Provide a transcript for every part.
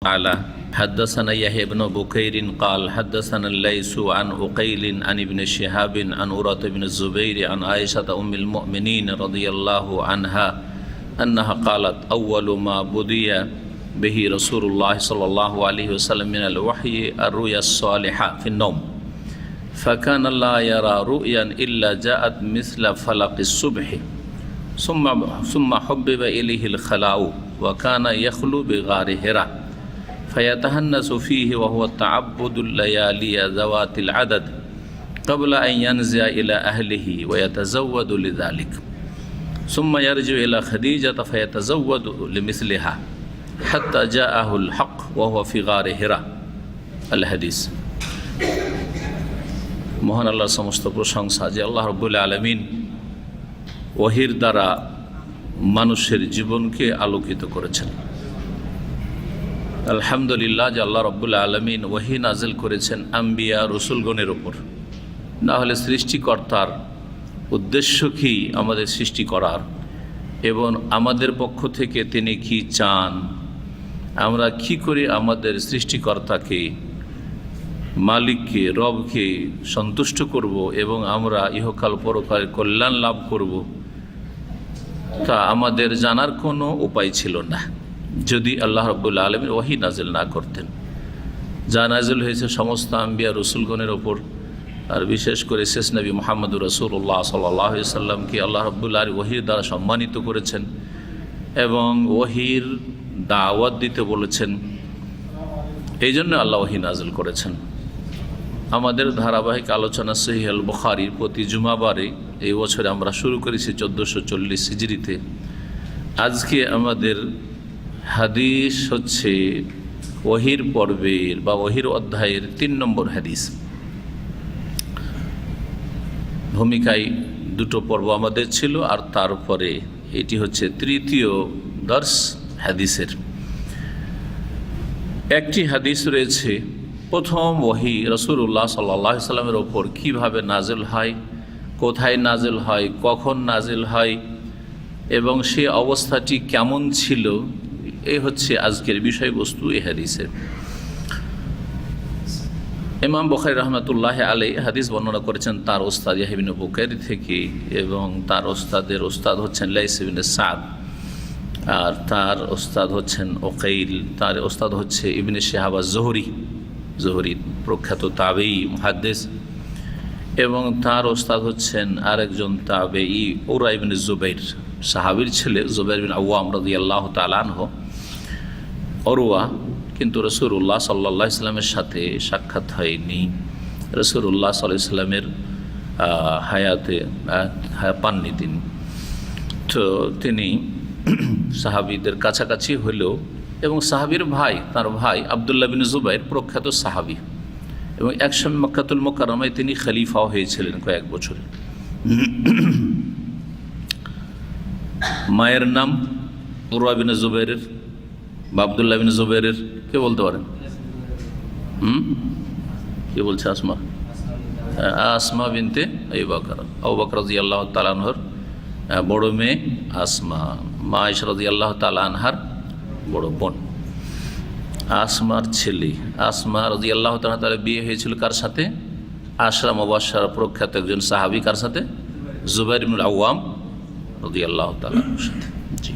تعالى حدثنا يحيى بن بكير قال حدثنا الليث عن عقيل عن ابن شهاب عن عروة بن الزبير عن عائشة أم المؤمنين رضي الله عنها أنها قالت أول ما بدي به رسول الله صلى الله عليه وسلم من الوحي الرؤيا الصالحة في النوم فكان لا يرى رؤيا إلا جاءت مثل فلق الصبح ثم حبب إليه الخلاء وكان يخلو بغار حراء فيتهنس فيه وهو تعبد الليالي ذوات العدد قبل أن ينزع إلى أهله ويتزود لذلك ثم يرجع إلى خديجة فيتزود لمثلها حتى جاءه الحق وهو في غار حراء الحديث মহান আল্লাহর সমস্ত প্রশংসা যে আল্লাহ রাব্বুল আলামিন ওহীর দ্বারা মানুষের জীবনকে আলোকিত করেছেন। আলহামদুলিল্লাহ যে আল্লাহ রাব্বুল আলামিন ওহী নাজিল করেছেন আম্বিয়া রসুলগণের ওপর। না হলে সৃষ্টিকর্তার উদ্দেশ্য কি আমাদের সৃষ্টি করার এবং আমাদের পক্ষ থেকে তিনি কি চান, আমরা কি করে আমাদের সৃষ্টিকর্তাকে মালিককে রবকে সন্তুষ্ট করব এবং আমরা ইহকাল পরকালের কল্যাণ লাভ করব, তা আমাদের জানার কোনো উপায় ছিল না যদি আল্লাহ রাব্বুল আলামিন ওহী নাজিল না করতেন। যা নাজিল হয়েছে সমস্ত আম্বিয়া রসুলগণের ওপর, আর বিশেষ করে শেষ নবী মুহাম্মদুর রাসূলুল্লাহ সাল্লাল্লাহু আলাইহি সাল্লামকে আল্লাহ রাব্বুল আলামিন ওহীর দ্বারা সম্মানিত করেছেন এবং ওহীর দাওয়াত দিতে বলেছেন। এই জন্য আল্লাহ ওহী নাজিল করেছেন। আমাদের ধারাবাহিক আলোচনা সহিহ আল বুখারীর প্রতি জুমাবারে এই বছরে আমরা শুরু করেছি 1440 হিজরিতে। আজকে আমাদের হাদিস হচ্ছে ওহীর পর্বের বা ওহীর অধ্যায়ের 3 নম্বর হাদিস। ভূমিকায় দুটো পর্ব আমাদের ছিল আর তারপরে এটি হচ্ছে তৃতীয় দর্স হাদিসের। একটি হাদিস রয়েছে প্রথম ওহী রাসূলুল্লাহ সাল্লাল্লাহু আলাইহি সাল্লামের ওপর কীভাবে নাজিল হয়, কোথায় নাজিল হয়, কখন নাজিল হয় এবং সে অবস্থাটি কেমন ছিল, এই হচ্ছে আজকের বিষয়বস্তু এই হাদিসের। ইমাম বুখারী রাহমাতুল্লাহি আলাইহি হাদিস বর্ণনা করেছেন তার ওস্তাদ ইয়াহইয়া ইবনে বুকাইর থেকে এবং তার ওস্তাদের ওস্তাদ হচ্ছেন লাইস ইবনে সাদ, আর তার ওস্তাদ হচ্ছেন উকাইল, তার ওস্তাদ হচ্ছে ইবনে শিহাব আজ-জুহরি, জুহরি প্রখ্যাত তাবেঈ মুহাদ্দিস, এবং তার ওস্তাদ হচ্ছেন আরেকজন তাবেঈ উরওয়া ইবনে জুবাইর, সাহাবীর ছেলে জুবাইর বিন আওয়াম রাদিয়াল্লাহু তাআলা আনহু। উরওয়া কিন্তু রাসূলুল্লাহ সাল্লাল্লাহু আলাইহি সাল্লামের সাথে সাক্ষাৎ হয়নি, রাসূলুল্লাহ সাল্লাল্লাহু আলাইহি সাল্লামের হায়াতে পাননি তিনি। তো তিনি সাহাবীদের কাছাকাছি হলেও এবং সাহাবীর ভাই, তার ভাই আব্দুল্লাহ বিন জুবাইর প্রখ্যাত সাহাবী এবং একসময় মক্কাতুল মুকাররমায় তিনি খলিফাও হয়েছিলেন কয়েক বছরে। মায়ের নাম উরওয়া বিন জুবাইরের বা আব্দুল্লাহ বিন জুবাইরের, কে বলতে পারেন? কে বলছে? আসমা, আসমা বিনতে আবু বকর, আবু বকর রাদিয়াল্লাহু তাআলা আনহার বড় মেয়ে আসমা, মা আয়েশা রাদিয়াল্লাহু তাআলা আনহার বড় বোন, আসমার ছেলে। আসমা রাদিয়াল্লাহু তাআলা তার বিয়ে হয়েছিল কার সাথে? আশরা মুবাশশারা প্রখ্যাত একজন সাহাবী, কার সাথে? জুবাইর ইবনুল আওয়াম রাদিয়াল্লাহু তাআলার সাথে। জি,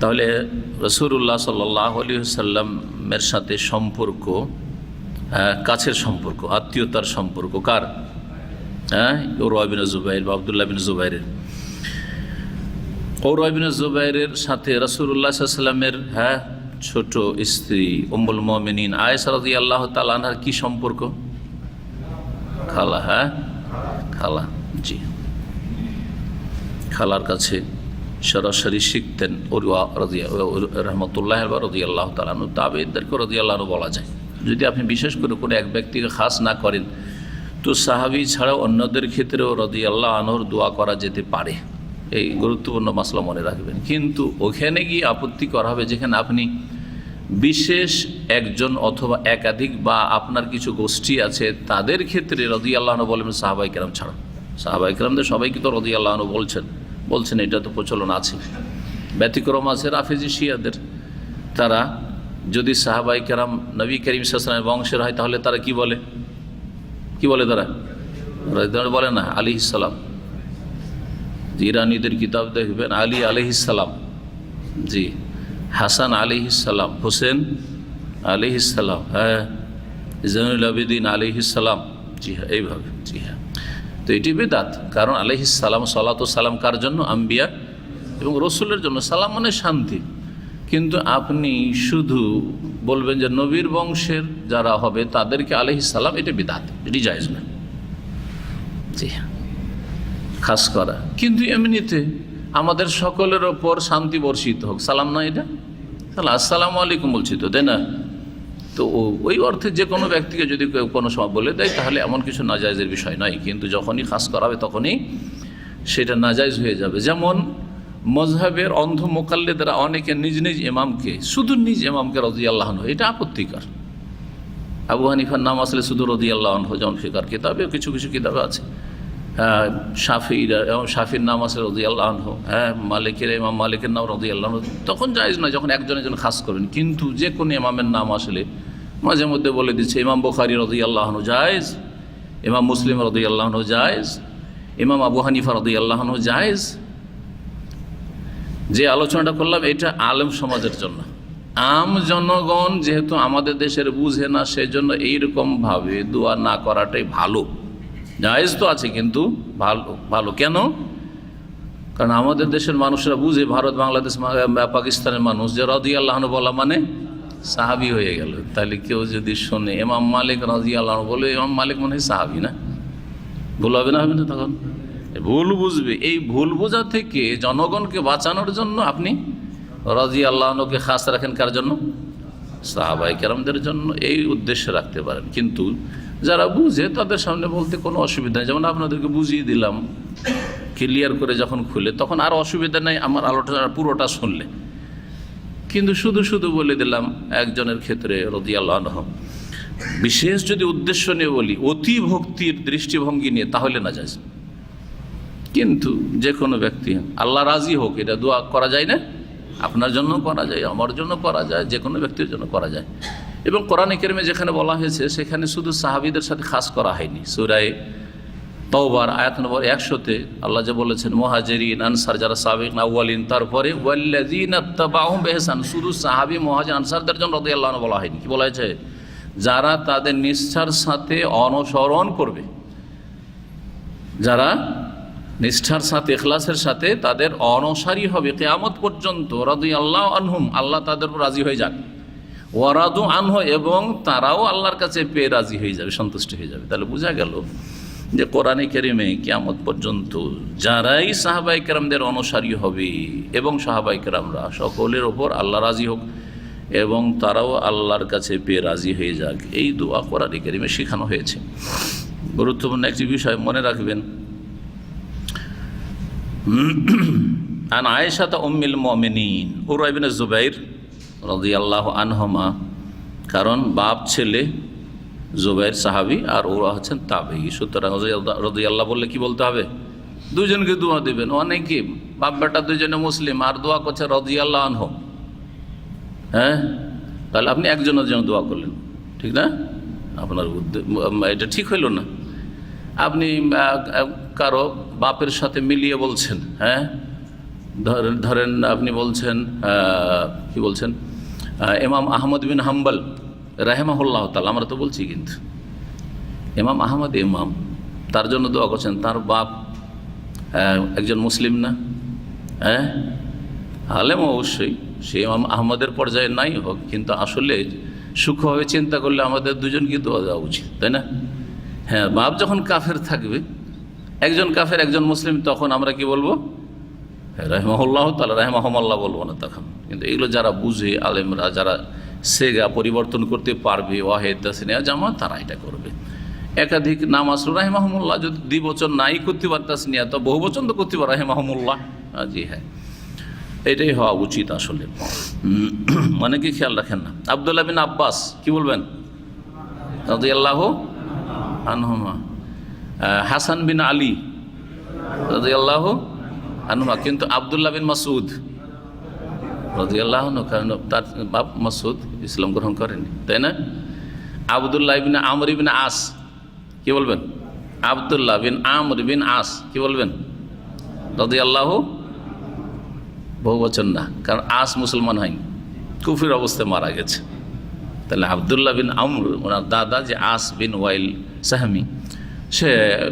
তাহলে রাসূলুল্লাহ সাল্লাল্লাহু আলাইহি ওয়াসাল্লামের সাথে সম্পর্ক, কাছের সম্পর্ক, আত্মীয়তার সম্পর্ক কার? উরওয়া বিন জুবাইর বা আব্দুল্লাহ বিন জুবাইরের। উরওয়া বিন জুবাইরের সাথে রাসূলুল্লাহ সাল্লাল্লাহু আলাইহি ওয়াসাল্লামের ছোট স্ত্রী উম্মুল মুমিনিন আয়েশা রাদিয়াল্লাহু তাআলা আনহার কি সম্পর্ক? খালা। খালা, জি, খালার কাছে সরাসরি শিখতেন উরওয়া রাহমাতুল্লাহি আলাইহি রাদিয়াল্লাহু তাআলা আনহু। তাবেঈদেরকে রাদিয়াল্লাহু আনহু বলা যায়। যদি আপনি বিশেষ করে কোনো এক ব্যক্তিকে খাস না করেন তো সাহাবী ছাড়াও অন্যদের ক্ষেত্রেও রাদিয়াল্লাহু আনহুর দোয়া করা যেতে পারে। এই গুরুত্বপূর্ণ মাসলা মনে রাখবেন। কিন্তু ওখানে গিয়ে আপত্তি করা হবে যেখানে আপনি বিশেষ একজন অথবা একাধিক বা আপনার কিছু গোষ্ঠী আছে তাদের ক্ষেত্রে রাদিয়াল্লাহু আনহু বলেন, সাহাবায়ে কেরাম ছাড়া। সাহাবায়ে কেরামদের সবাইকে তো রাদিয়াল্লাহু আনহু বলছেন, এটা তো প্রচলন আছে। ব্যতিক্রম আছে রাফেজি শিয়াদের, তারা যদি সাহাবায়ে কেরাম নবী করিম সাল্লাল্লাহু আলাইহি ওয়াসাল্লামের বংশের হয় তাহলে তারা কি বলে? কি বলে তারা বলে না আলাইহিস সালাম। ইরানিদের কিতাব দেখবেন আলী আলাইহিস সালাম, জি, হাসান আলাইহিস সালাম, হোসেন আলাইহিস সালাম, হ্যাঁ, জৈনুল আবেদিন আলাইহিস সালাম, জি হ্যাঁ, এইভাবে, জি হ্যাঁ। তো এটি বিদআত, কারণ আলাইহিস সালাম, সালাতু সালাম কার জন্য? আম্বিয়া এবং রসুলের জন্য। সালাম মানে শান্তি। কিন্তু আপনি শুধু বলবেন যে নবীর বংশের যারা হবে তাদেরকে আলাইহিস সালাম, এটা বিদআত, এটি জায়েজ না, জি হ্যাঁ, খাস করা। কিন্তু এমনিতে আমাদের সকলের ওপর শান্তি বর্ষিত হোক, সালাম না এটা? তাহলে আসসালামু আলাইকুম বলছি তো, তাই না? তো ওই অর্থে যে কোনো ব্যক্তিকে যদি কোনো সময় বলে দেয় তাহলে এমন কিছু নাজায়েজের বিষয় নয়, কিন্তু যখনই খাস করা হবে তখনই সেটা নাজায়েজ হয়ে যাবে। যেমন মজহাবের অন্ধ মোকাল্লেদরা অনেকে নিজ নিজ ইমামকে, শুধু নিজ ইমামকে রাদিয়াল্লাহু আনহু, এটা আপত্তিকর। আবু হানিফার নাম আসলে শুধু রাদিয়াল্লাহু আনহু, যেমন ফিকার কিতাবে কিছু কিছু কিতাবে আছে। শাফিরা এবং শাফির নাম আছে রাদিয়াল্লাহু আনহু, হ্যাঁ, মালিকের ইমাম মালিকের নাম রাদিয়াল্লাহু আনহু, তখন জায়েজ নয় যখন একজনের জন্য খাস করবেন। কিন্তু যে কোনো ইমামের নাম আসলে মাঝে মধ্যে বলে দিচ্ছে, ইমাম বুখারী রাদিয়াল্লাহু আনহু জায়েজ, ইমাম মুসলিম রাদিয়াল্লাহু আনহু জায়েজ, ইমাম আবু হানিফা রাদিয়াল্লাহু আনহু জায়েজ। যে আলোচনাটা করলাম এটা আলেম সমাজের জন্য। আম জনগণ যেহেতু আমাদের দেশের বুঝে না, সেজন্য এইরকমভাবে দোয়া না করাটাই ভালো। জায়েজ তো আছে কিন্তু ভালো কেন? কারণ আমাদের দেশের মানুষরা বুঝে, ভারত, বাংলাদেশ, পাকিস্তানের মানুষ, যে রাদিয়াল্লাহু আনহু বলা মানে সাহাবী হয়ে গেল। তাহলে কেউ যদি শোনে ইমাম মালিক রাদিয়াল্লাহু আনহু বলে, ইমাম মালিক মানে সাহাবী না, ভুল হবে না? হবে না? তখন ভুল বুঝবে। এই ভুল বোঝা থেকে জনগণকে বাঁচানোর জন্য আপনি রাদিয়াল্লাহু আনহুকে খাস রাখেন কার জন্য? সাহাবায়ে কেরামদের জন্য। এই উদ্দেশ্যে রাখতে পারেন, কিন্তু যারা বুঝে তাদের সামনে বলতে কোনো অসুবিধা নেই। যেমন আপনাদেরকে বুঝিয়ে দিলাম ক্লিয়ার করে যখন খুলে, তখন আর অসুবিধা নেই আমার আলোচনা পুরোটা শুনলে। কিন্তু শুধু শুধু বলে দিলাম একজনের ক্ষেত্রে রাদিয়াল্লাহু আনহু, বিশেষ যদি উদ্দেশ্য নিয়ে বলি, অতি ভক্তির দৃষ্টিভঙ্গি নিয়ে, তাহলে না যায়। কিন্তু যে কোনো ব্যক্তি আল্লাহ রাজি হোক, এটা দোয়া করা যায় না? আপনার জন্য করা যায়, আমার জন্য করা যায়, যে কোনো ব্যক্তির জন্য করা যায়। এবং কোরআনে কারিমে যেখানে বলা হয়েছে সেখানে শুধু সাহাবীদের সাথে খাস করা হয়নি। সূরা তাওবার আয়াত নম্বর 100-তে আল্লাহ যে বলেছেন মুহাজিরিন আনসার যারা সাবিকুন আউয়ালিন, তারপরে ওয়াল্লাযিনা তাবাউহুম বিইহসান, শুধু সাহাবী মুহাজির আনসারদের জন্য রাদিয়াল্লাহু আনহু বলা হয়নি। কি বলা হয়েছে? যারা তাদের নিষ্ঠার সাথে অনুসরণ করবে, যারা নিষ্ঠার সাথে ইখলাসের সাথে তাদের অনুসারী হবে কিয়ামত পর্যন্ত, রাদিয়াল্লাহু আনহুম, আল্লাহ তাদের উপর রাজি হয়ে যাক, ওয়ারাদু আনহু, এবং তারাও আল্লাহর কাছে পেয়ে রাজি হয়ে যাবে, সন্তুষ্ট হয়ে যাবে। তাহলে বোঝা গেল যে কোরআনে কারিমে কিয়ামত পর্যন্ত যারাই সাহাবায়ে কেরামদের অনুসারী হবে এবং সাহাবায়ে কেরামরা সকলের ওপর আল্লাহ রাজি হোক এবং তারাও আল্লাহর কাছে পেয়ে রাজি হয়ে যাক, এই দোয়া কোরআনে কারিমে শেখানো হয়েছে। গুরুত্বপূর্ণ একটি বিষয় মনে রাখবেন, আন আয়েশাতা উম্মুল মুমিনিন উরওয়া ইবনে যুবাইর রাদিয়াল্লাহু আনহুমা, কারণ বাপ ছেলে জুবাইর সাহাবী আর ওরা হচ্ছেন তাবেঈ, সুতরাং রাদিয়াল্লাহু বললে কি বলতে হবে? দুজনকে দোয়া দেবেন। অনেকে বাপ বেটা দুজনে মুসলিম আর দোয়া করছে রাদিয়াল্লাহু আনহু, হ্যাঁ, তাহলে আপনি একজনের জন্য দোয়া করলেন, ঠিক না? আপনার এটা ঠিক হইল না। আপনি কারো বাপের সাথে মিলিয়ে বলছেন, হ্যাঁ, ধরেন আপনি বলছেন, কি বলছেন, ইমাম আহমদ বিন হাম্বল রাহিমাহুল্লাহ তাআলা, আমরা তো বলছি, কিন্তু ইমাম আহমদ ইমাম, তার জন্য দোয়া করছেন, তার বাপ একজন মুসলিম না, হ্যাঁ, আলেম অবশ্যই, সে ইমাম আহমদের পর্যায়ে নাই হোক, কিন্তু আসলে সূক্ষ্মভাবে চিন্তা করলে আমাদের দুজনকে দোয়া দেওয়া উচিত, তাই না? হ্যাঁ, বাপ যখন কাফের থাকবে, একজন কাফের একজন মুসলিম, তখন আমরা কি বলবো? রাহিমাহুল্লাহ তাআলা, রাহিমাহুল্লাহ বলবো না তখন। কিন্তু এগুলো যারা বুঝে, আলেমরা যারা সেগা পরিবর্তন করতে পারবে, ওয়াহেদ তাসনিয়া জামা, তারা এটা করবে। একাধিক নাম আসলো রাহিমাহুল্লাহ, যদি দ্বিবচন নাই করতে পারে তাসনিয়া, তো বহু বচন তো করতে পারে রাহিমাহুল্লাহ, জি হ্যাঁ, এটাই হওয়া উচিত আসলে। মানে কি খেয়াল রাখেন না? আব্দুল্লাহ বিন আব্বাস কি বলবেন? রাদিয়াল্লাহু আনহুমা। হাসান বিন আলী রাদিয়াল্লাহু আনহুমা। কিন্তু আব্দুল্লাহ বিন মাসউদ রাদিয়াল্লাহু আনহু, কারণ তার বাপ মাসউদ ইসলাম গ্রহণ করেনি, তাই না? আবদুল্লাহ ইবনে আমর ইবনে আস, কি বলবেন? আবদুল্লাহ বিন আমর বিন আস, কি বলবেন? রাদিয়াল্লাহু, বহুবচন না, কারণ আস মুসলমান হয়নি, কুফরির অবস্থায় মারা গেছে। তাহলে আবদুল্লাহ বিন আমর, ওনার দাদা যে আস বিন ওয়াইল সাহমি, সে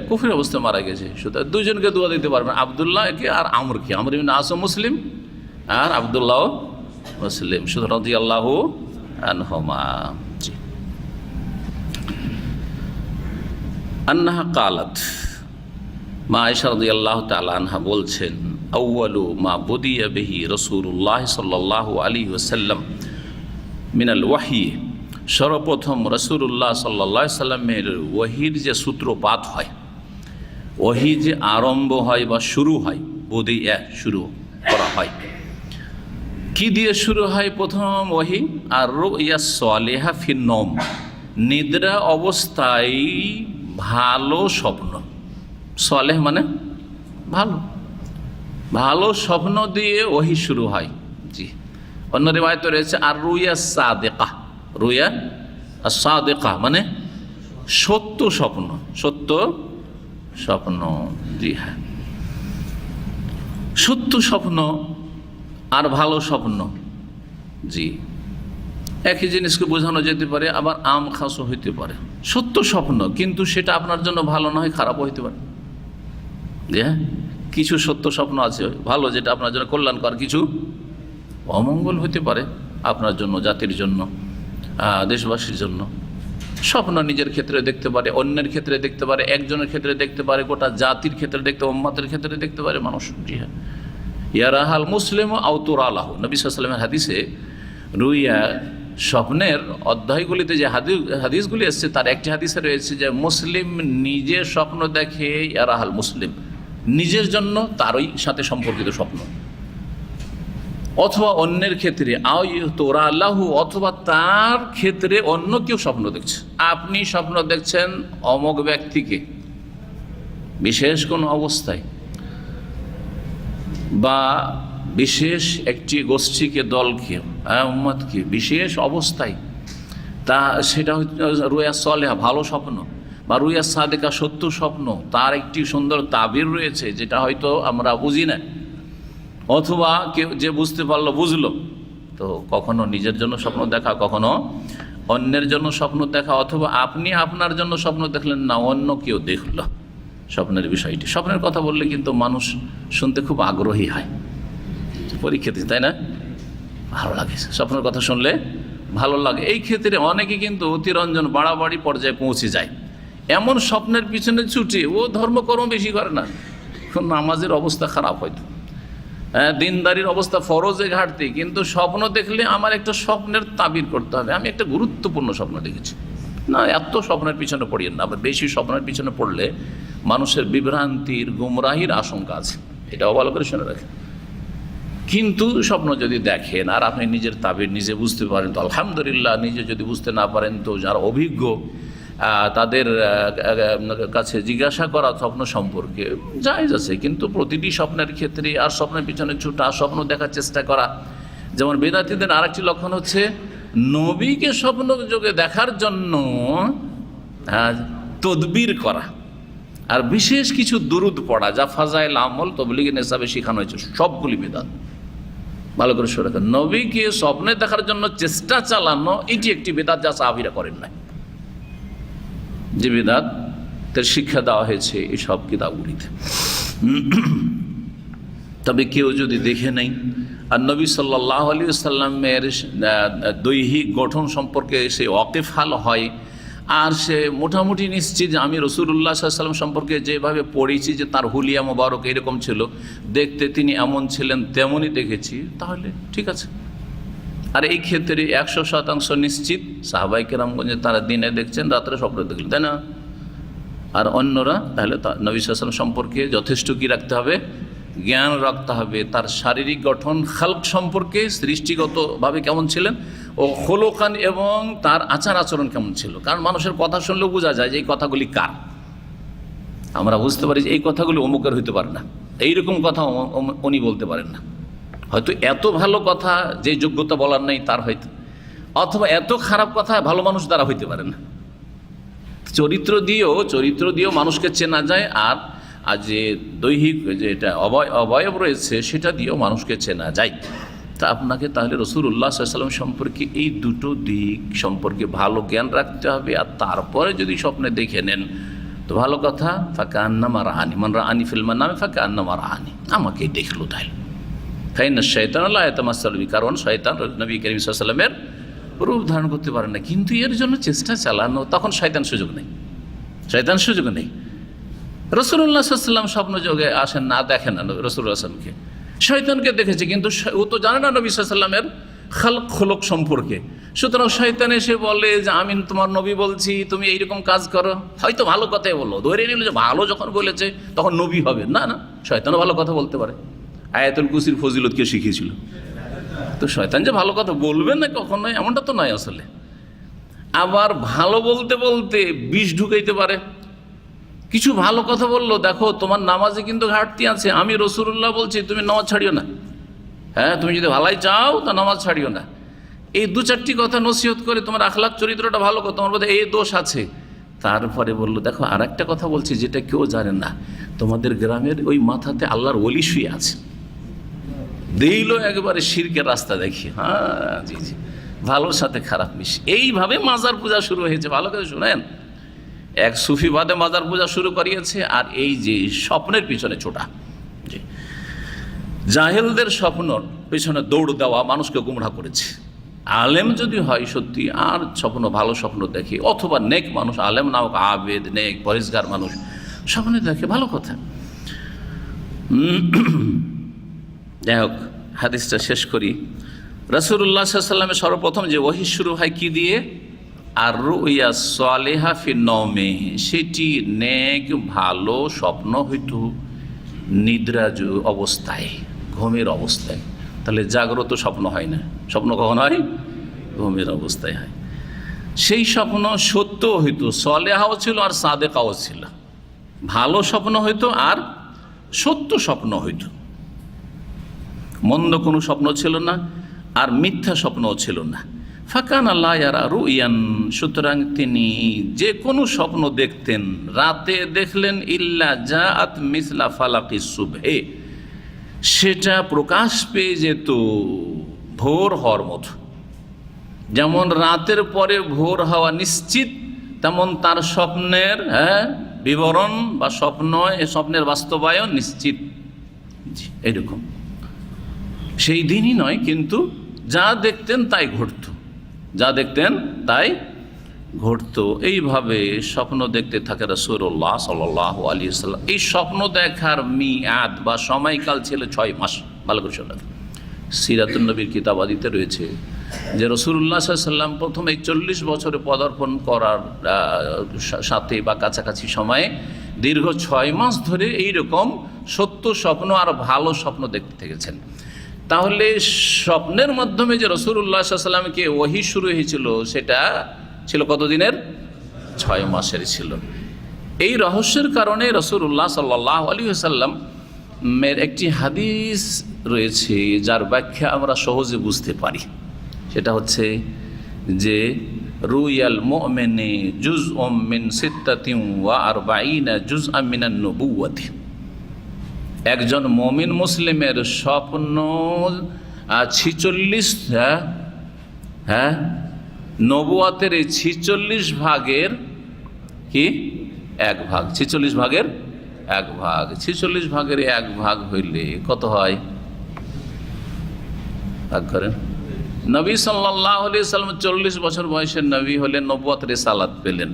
কুফরির অবস্থায় মারা গেছে। সুতরাং দুজনকে দোয়া দিতে পারবেন, আবদুল্লাহকে আর আমরকে। আমর বিন আসও মুসলিম আর আবদুল্লাহ মুসলিম, শুধু রাদিয়াল্লাহু আনহুমা। জি। আন্নাহা কালাত, মা আয়েশা রাদিয়াল্লাহু তাআলা আনহা বলছেন, আউয়ালু মা বুদিয়া বিহি রাসূলুল্লাহ সাল্লাল্লাহু আলাইহি ওয়াসাল্লাম মিনাল ওয়াহী, সর্বপ্রথম রাসূলুল্লাহ সাল্লাল্লাহু আলাইহি সাল্লামের ওয়াহির যে সূত্রপাত হয়, ওয়াহি যে আরম্ভ হয় বা শুরু হয়, বুদিয়া শুরু করা হয়, কি দিয়ে শুরু হয়? প্রথম ওয়াহি আর রুইয়া সালিহা ফিন নওম, নিদ্রা অবস্থায় ভালো স্বপ্ন। সালেহ মানে ভালো, ভালো স্বপ্ন দিয়ে ওয়াহি শুরু হয়। জি। অন্য রিওয়ায়াতে রয়েছে আর রুইয়া সাদেকা, রুইয়া আর সাদেকা মানে সত্য স্বপ্ন, সত্য স্বপ্ন। জি হ্যাঁ, সত্য স্বপ্ন আর ভালো স্বপ্ন, জি, একই জিনিসকে বোঝানো যেতে পারে, আবার আম খাসও হইতে পারে। সত্য স্বপ্ন কিন্তু সেটা আপনার জন্য ভালো নয়, খারাপও হইতে পারে। জি হ্যাঁ, কিছু সত্য স্বপ্ন আছে ভালো, যেটা আপনার জন্য কল্যাণকর, কিছু অমঙ্গল হতে পারে আপনার জন্য, জাতির জন্য, দেশবাসীর জন্য। স্বপ্ন নিজের ক্ষেত্রে দেখতে পারে, অন্যের ক্ষেত্রে দেখতে পারে, একজনের ক্ষেত্রে দেখতে পারে, গোটা জাতির ক্ষেত্রে দেখতে, উম্মতের ক্ষেত্রে দেখতে পারে মানুষ। জি হ্যাঁ, ইয়ারাহাল মুসলিম আউতুর আলাহু, নবী সাল্লাল্লাহু আলাইহি ওয়াসাল্লামের হাদিসে রুইয়া স্বপ্নের অধ্যায়গুলিতে যে হাদিসগুলি এসছে, তার একটি হাদিসে রয়েছে যে মুসলিম নিজে স্বপ্ন দেখে, ইয়ারাহাল মুসলিম, নিজের জন্য তারই সাথে সম্পর্কিত স্বপ্ন, অথবা অন্যের ক্ষেত্রে আউতুর আলাহু, অথবা তার ক্ষেত্রে অন্য কেউ স্বপ্ন দেখছে। আপনি স্বপ্ন দেখছেন অমুক ব্যক্তিকে বিশেষ কোনো অবস্থায়, বা বিশেষ একটি গোষ্ঠীকে, দলকে, উম্মতকে বিশেষ অবস্থায়, তা সেটা হচ্ছে রুয়া সালেহা, ভালো স্বপ্ন, বা রুয়া সাদেকা, সত্য স্বপ্ন। তার একটি সুন্দর তাবির রয়েছে যেটা হয়তো আমরা বুঝি না, অথবা কেউ যে বুঝতে পারলো বুঝলো। তো কখনো নিজের জন্য স্বপ্ন দেখা, কখনো অন্যের জন্য স্বপ্ন দেখা, অথবা আপনি আপনার জন্য স্বপ্ন দেখলেন না, অন্য কেউ দেখল স্বপ্নের বিষয়টি। স্বপ্নের কথা বললে কিন্তু মানুষ শুনতে খুব আগ্রহী হয়, পরীক্ষা দিতে, তাই না? ভালো লাগে, স্বপ্নের কথা শুনলে ভালো লাগে। এই ক্ষেত্রে অনেকে কিন্তু অতিরঞ্জন, বাড়াবাড়ি পর্যায়ে পৌঁছে যায়, এমন স্বপ্নের পিছনে ছুটে ও ধর্মকর্ম বেশি করে না, নামাজের অবস্থা খারাপ হয়তো, হ্যাঁ, দিনদারির অবস্থা ফরজে ঘাটতি, কিন্তু স্বপ্ন দেখলে আমার একটা স্বপ্নের তাবির করতে হবে, আমি একটা গুরুত্বপূর্ণ স্বপ্ন দেখেছি। না, এত স্বপ্নের পিছনে পড়িয়েন না, আবার বেশি স্বপ্নের পিছনে পড়লে মানুষের বিভ্রান্তির, গুমরাহির আশঙ্কা আছে, এটাও ভালো করে শুনে রাখেন। কিন্তু স্বপ্ন যদি দেখেন আর আপনি নিজের তাবির নিজে বুঝতে পারেন তো আলহামদুলিল্লাহ, নিজে যদি বুঝতে না পারেন তো যারা অভিজ্ঞ তাদের কাছে জিজ্ঞাসা করা স্বপ্ন সম্পর্কে জায়েজ আছে। কিন্তু প্রতিটি স্বপ্নের ক্ষেত্রে আর স্বপ্নের পিছনে ছুটা, স্বপ্ন দেখার চেষ্টা করা, যেমন বেদাতীদের আরেকটি লক্ষণ হচ্ছে নবীকে স্বপ্ন যোগে দেখার জন্য তদবির করা, আর বিশেষ কিছু দুরুদ পড়া, যা ফাজাইল আমল তবলিগি নেশাবে শেখানো হয়েছে, সবগুলি বেদাত। ভালো করে শুনে রাখেন, নবীকে স্বপ্নে দেখার জন্য চেষ্টা চালানো, এটি একটি বেদাত যা সাহাবীরা করেন নাই, যে বেদাতের শিক্ষা দেওয়া হয়েছে এই সব কিতাবগুলিতে। তবে কেউ যদি দেখে নেই আর নবী সাল্লাল্লাহু আলাইহি ওয়াসাল্লামের দৈহিক গঠন সম্পর্কে সে ওয়াকিফাল হয়, আর সে মোটামুটি নিশ্চিত যে আমি রাসূলুল্লাহ সাল্লাল্লাহু আলাইহি ওয়াসাল্লাম সম্পর্কে যেভাবে পড়েছি যে তার হুলিয়া মোবারক এরকম ছিল, দেখতে তিনি এমন ছিলেন তেমনই দেখেছি, তাহলে ঠিক আছে। আর এই ক্ষেত্রে 100% নিশ্চিত সাহাবায়ে কেরামগণ যে তারা দিনে দেখছেন, রাত্রে স্বপ্ন দেখলেন, তাই না? আর অন্যরা তাহলে নবী সাল্লাল্লাহু আলাইহি ওয়াসাল্লাম সম্পর্কে যথেষ্ট কি রাখতে হবে? জ্ঞান রাখতে হবে, তার শারীরিক গঠন, খালক সম্পর্কে, সৃষ্টিগতভাবে কেমন ছিলেন, ও খোলকান, এবং তার আচার আচরণ কেমন ছিল। কারণ মানুষের কথা শুনলেও বোঝা যায় যে এই কথাগুলি কার। আমরা বুঝতে পারি যে এই কথাগুলি অমুকের হইতে পারে না, এইরকম কথা উনি বলতে পারেন না, হয়তো এত ভালো কথা যে যোগ্যতা বলার নেই তার হয়তো, অথবা এত খারাপ কথা ভালো মানুষ দ্বারা হইতে পারে না। চরিত্র দিয়েও মানুষকে চেনা যায়, আর যে দৈহিক যে এটা অবয়ব রয়েছে সেটা দিয়েও মানুষকে চেনা যায়। তা আপনাকে তাহলে রাসূলুল্লাহ সাল্লাল্লাহু আলাইহি ওয়াসাল্লাম সম্পর্কে এই দুটো দিক সম্পর্কে ভালো জ্ঞান রাখতে হবে। আর তারপরে যদি স্বপ্নে দেখে নেন তো ভালো কথা, ফাকান্নামা রাআনি, মান রাআনি ফিল মানামি ফাকান্নামা রাআনি, আমাকেই দেখলো তাই। ফাইন্না শাইতানা লা ইয়াতামাসসালু বি, কারণ শয়তান নবী করিম সাল্লাল্লাহু আলাইহি ওয়াসাল্লামের রূপ ধারণ করতে পারে না, কিন্তু এর জন্য চেষ্টা চালানো, তখন শয়তান সুযোগ নেই, শয়তান সুযোগ নেই। রাসূলুল্লাহ সাল্লাল্লাহু আলাইহি ওয়াসাল্লাম স্বপ্ন যোগে আসেন না, দেখেন না রাসূলুল্লাহ সাল্লাল্লাহু আলাইহি ওয়াসাল্লামকে, শয়তানকে দেখেছে, কিন্তু ও তো জানে না নবী সাল্লাল্লাহু আলাইহি ওয়াসাল্লামের খালক খোলক সম্পর্কে। সুতরাং শয়তান এসে বলে যে আমি তোমার নবী বলছি, তুমি এইরকম কাজ করো, হয়তো ভালো কথাই বললো, ধরে নিল যে ভালো যখন বলেছে তখন নবী হবে। না না, শয়তানও ভালো কথা বলতে পারে। আয়াতুল কুরসির ফজিলত কে শিখিয়েছিল? তো শয়তান যে ভালো কথা বলবে না কখনোই এমনটা তো নয় আসলে। আবার ভালো বলতে বলতে বিষ ঢুকাইতে পারে। কিছু ভালো কথা বললো, দেখো তোমার নামাজে কিন্তু ঘাটতি আছে, আমি রাসূলুল্লাহ বলছি তুমি নামাজ ছাড়িও না, হ্যাঁ তুমি যদি ভালাই চাও তা নামাজ ছাড়িও না। এই দু চারটি কথা নসিহত করে তোমার আখলাক চরিত্রটা ভালো করো, তোমার মধ্যে এই দোষ আছে। তারপরে বললো দেখো আর একটা কথা বলছি যেটা কেউ জানে না, তোমাদের গ্রামের ওই মাথাতে আল্লাহর ওলি শুয়ে আছে। দিল একবারে শিরকের রাস্তা দেখি, হ্যাঁ জি জি, ভালোর সাথে খারাপ মিশি। এইভাবে মাজার পূজা শুরু হয়েছে। ভালো করে শুনেন, এক সুফিবাদে মাজার পূজা শুরু করিয়েছে, আর এই যে স্বপ্নের পিছনে ছোটা, জি জাহেলদের স্বপ্নর পিছনে দৌড় দেওয়া মানুষকে গুমরাহ করেছে। আলেম যদি হয় সত্যি আর স্বপ্ন ভালো স্বপ্ন দেখে, অথবা নেক মানুষ, আলেম না হোক, আবেদ নেক পরেজগার মানুষ স্বপ্নে দেখে, ভালো কথা। যাই হোক, হাদিসটা শেষ করি। রাসূলুল্লাহ সাল্লাল্লাহু আলাইহি ওয়াসাল্লামের সর্বপ্রথম যে ওহী শুরু হয় কি দিয়ে? আর রুইয়া সালেহা ফি নওমে, সেটি নেক ভালো স্বপ্ন হইতো নিদ্রাজ অবস্থায়, ঘুমের অবস্থায়। তাহলে জাগ্রত স্বপ্ন হয় না, স্বপ্ন কখন হয়? ঘুমের অবস্থায় হয়। সেই স্বপ্ন সত্য হইতো, সালেহাও ছিল আর সাদেকাও ছিল। ভালো স্বপ্ন হইতো আর সত্য স্বপ্ন হইতো, মন্দ কোনো স্বপ্ন ছিল না আর মিথ্যা স্বপ্নও ছিল না। ফাকান আল্লাহ ইয়ারা রুইয়ান, সুতরাং তিনি যে কোনো স্বপ্ন দেখতেন, রাতে দেখলেন ইল্লা জাআত মিসলা ফালাকিস সুবহে, সেটা প্রকাশ পেয়ে যেত ভোর হওয়ার মতো। যেমন রাতের পরে ভোর হওয়া নিশ্চিত, তেমন তার স্বপ্নের বিবরণ বা স্বপ্নের বাস্তবায়ন নিশ্চিত। এইরকম সেই দিনই নয়, কিন্তু যা দেখতেন তাই ঘটত, যা দেখতেন তাই ঘটত। এইভাবে স্বপ্ন দেখতে থাকে রাসূলুল্লাহ সাল্লাল্লাহু আলাইহি ওয়াসাল্লাম। এই স্বপ্ন দেখার মিয়াদ বা সময়কাল ছিল 6 মাস। ভালো করে শোনেন, সিরাতুন নবীর কিতাবাদিতে রয়েছে যে রাসূলুল্লাহ সাল্লাল্লাহু আলাইহি ওয়াসাল্লাম প্রথম এই 40 বছরে পদার্পণ করার সাথে বা কাছাকাছি সময়ে দীর্ঘ 6 মাস ধরে এইরকম সত্য স্বপ্ন আর ভালো স্বপ্ন দেখতে থেকেছেন। তাহলে স্বপ্নের মাধ্যমে যে রাসূলুল্লাহ সাল্লাল্লাহু আলাইহি ওয়াসাল্লামকে ওহী শুরু হয়েছিল সেটা ছিল কতদিনের? 6 মাসের ছিল। এই রহস্যের কারণে রাসূলুল্লাহ সাল্লাল্লাহু আলাইহি ওয়াসাল্লামের একটি হাদিস রয়েছে যার ব্যাখ্যা আমরা সহজে বুঝতে পারি। সেটা হচ্ছে যে রুয়াল মুমিনি জুজউম মিন 46 জুজআম মিনান নবুওয়াতি, একজন মুমিন মুসলিমের স্বপ্ন 46 নবুয়াতের এই 46 ভাগের কি 1 ভাগ, 46 ভাগের 1 ভাগ। 46 ভাগের 1 ভাগ হইলে কত হয়? ভাগ করেন। নবী সাল্লাল্লাহু আলাইহি ওয়াসাল্লাম 40 বছর বয়সের নবী হলেন, নবুয়ত রিসালাত পেলেন,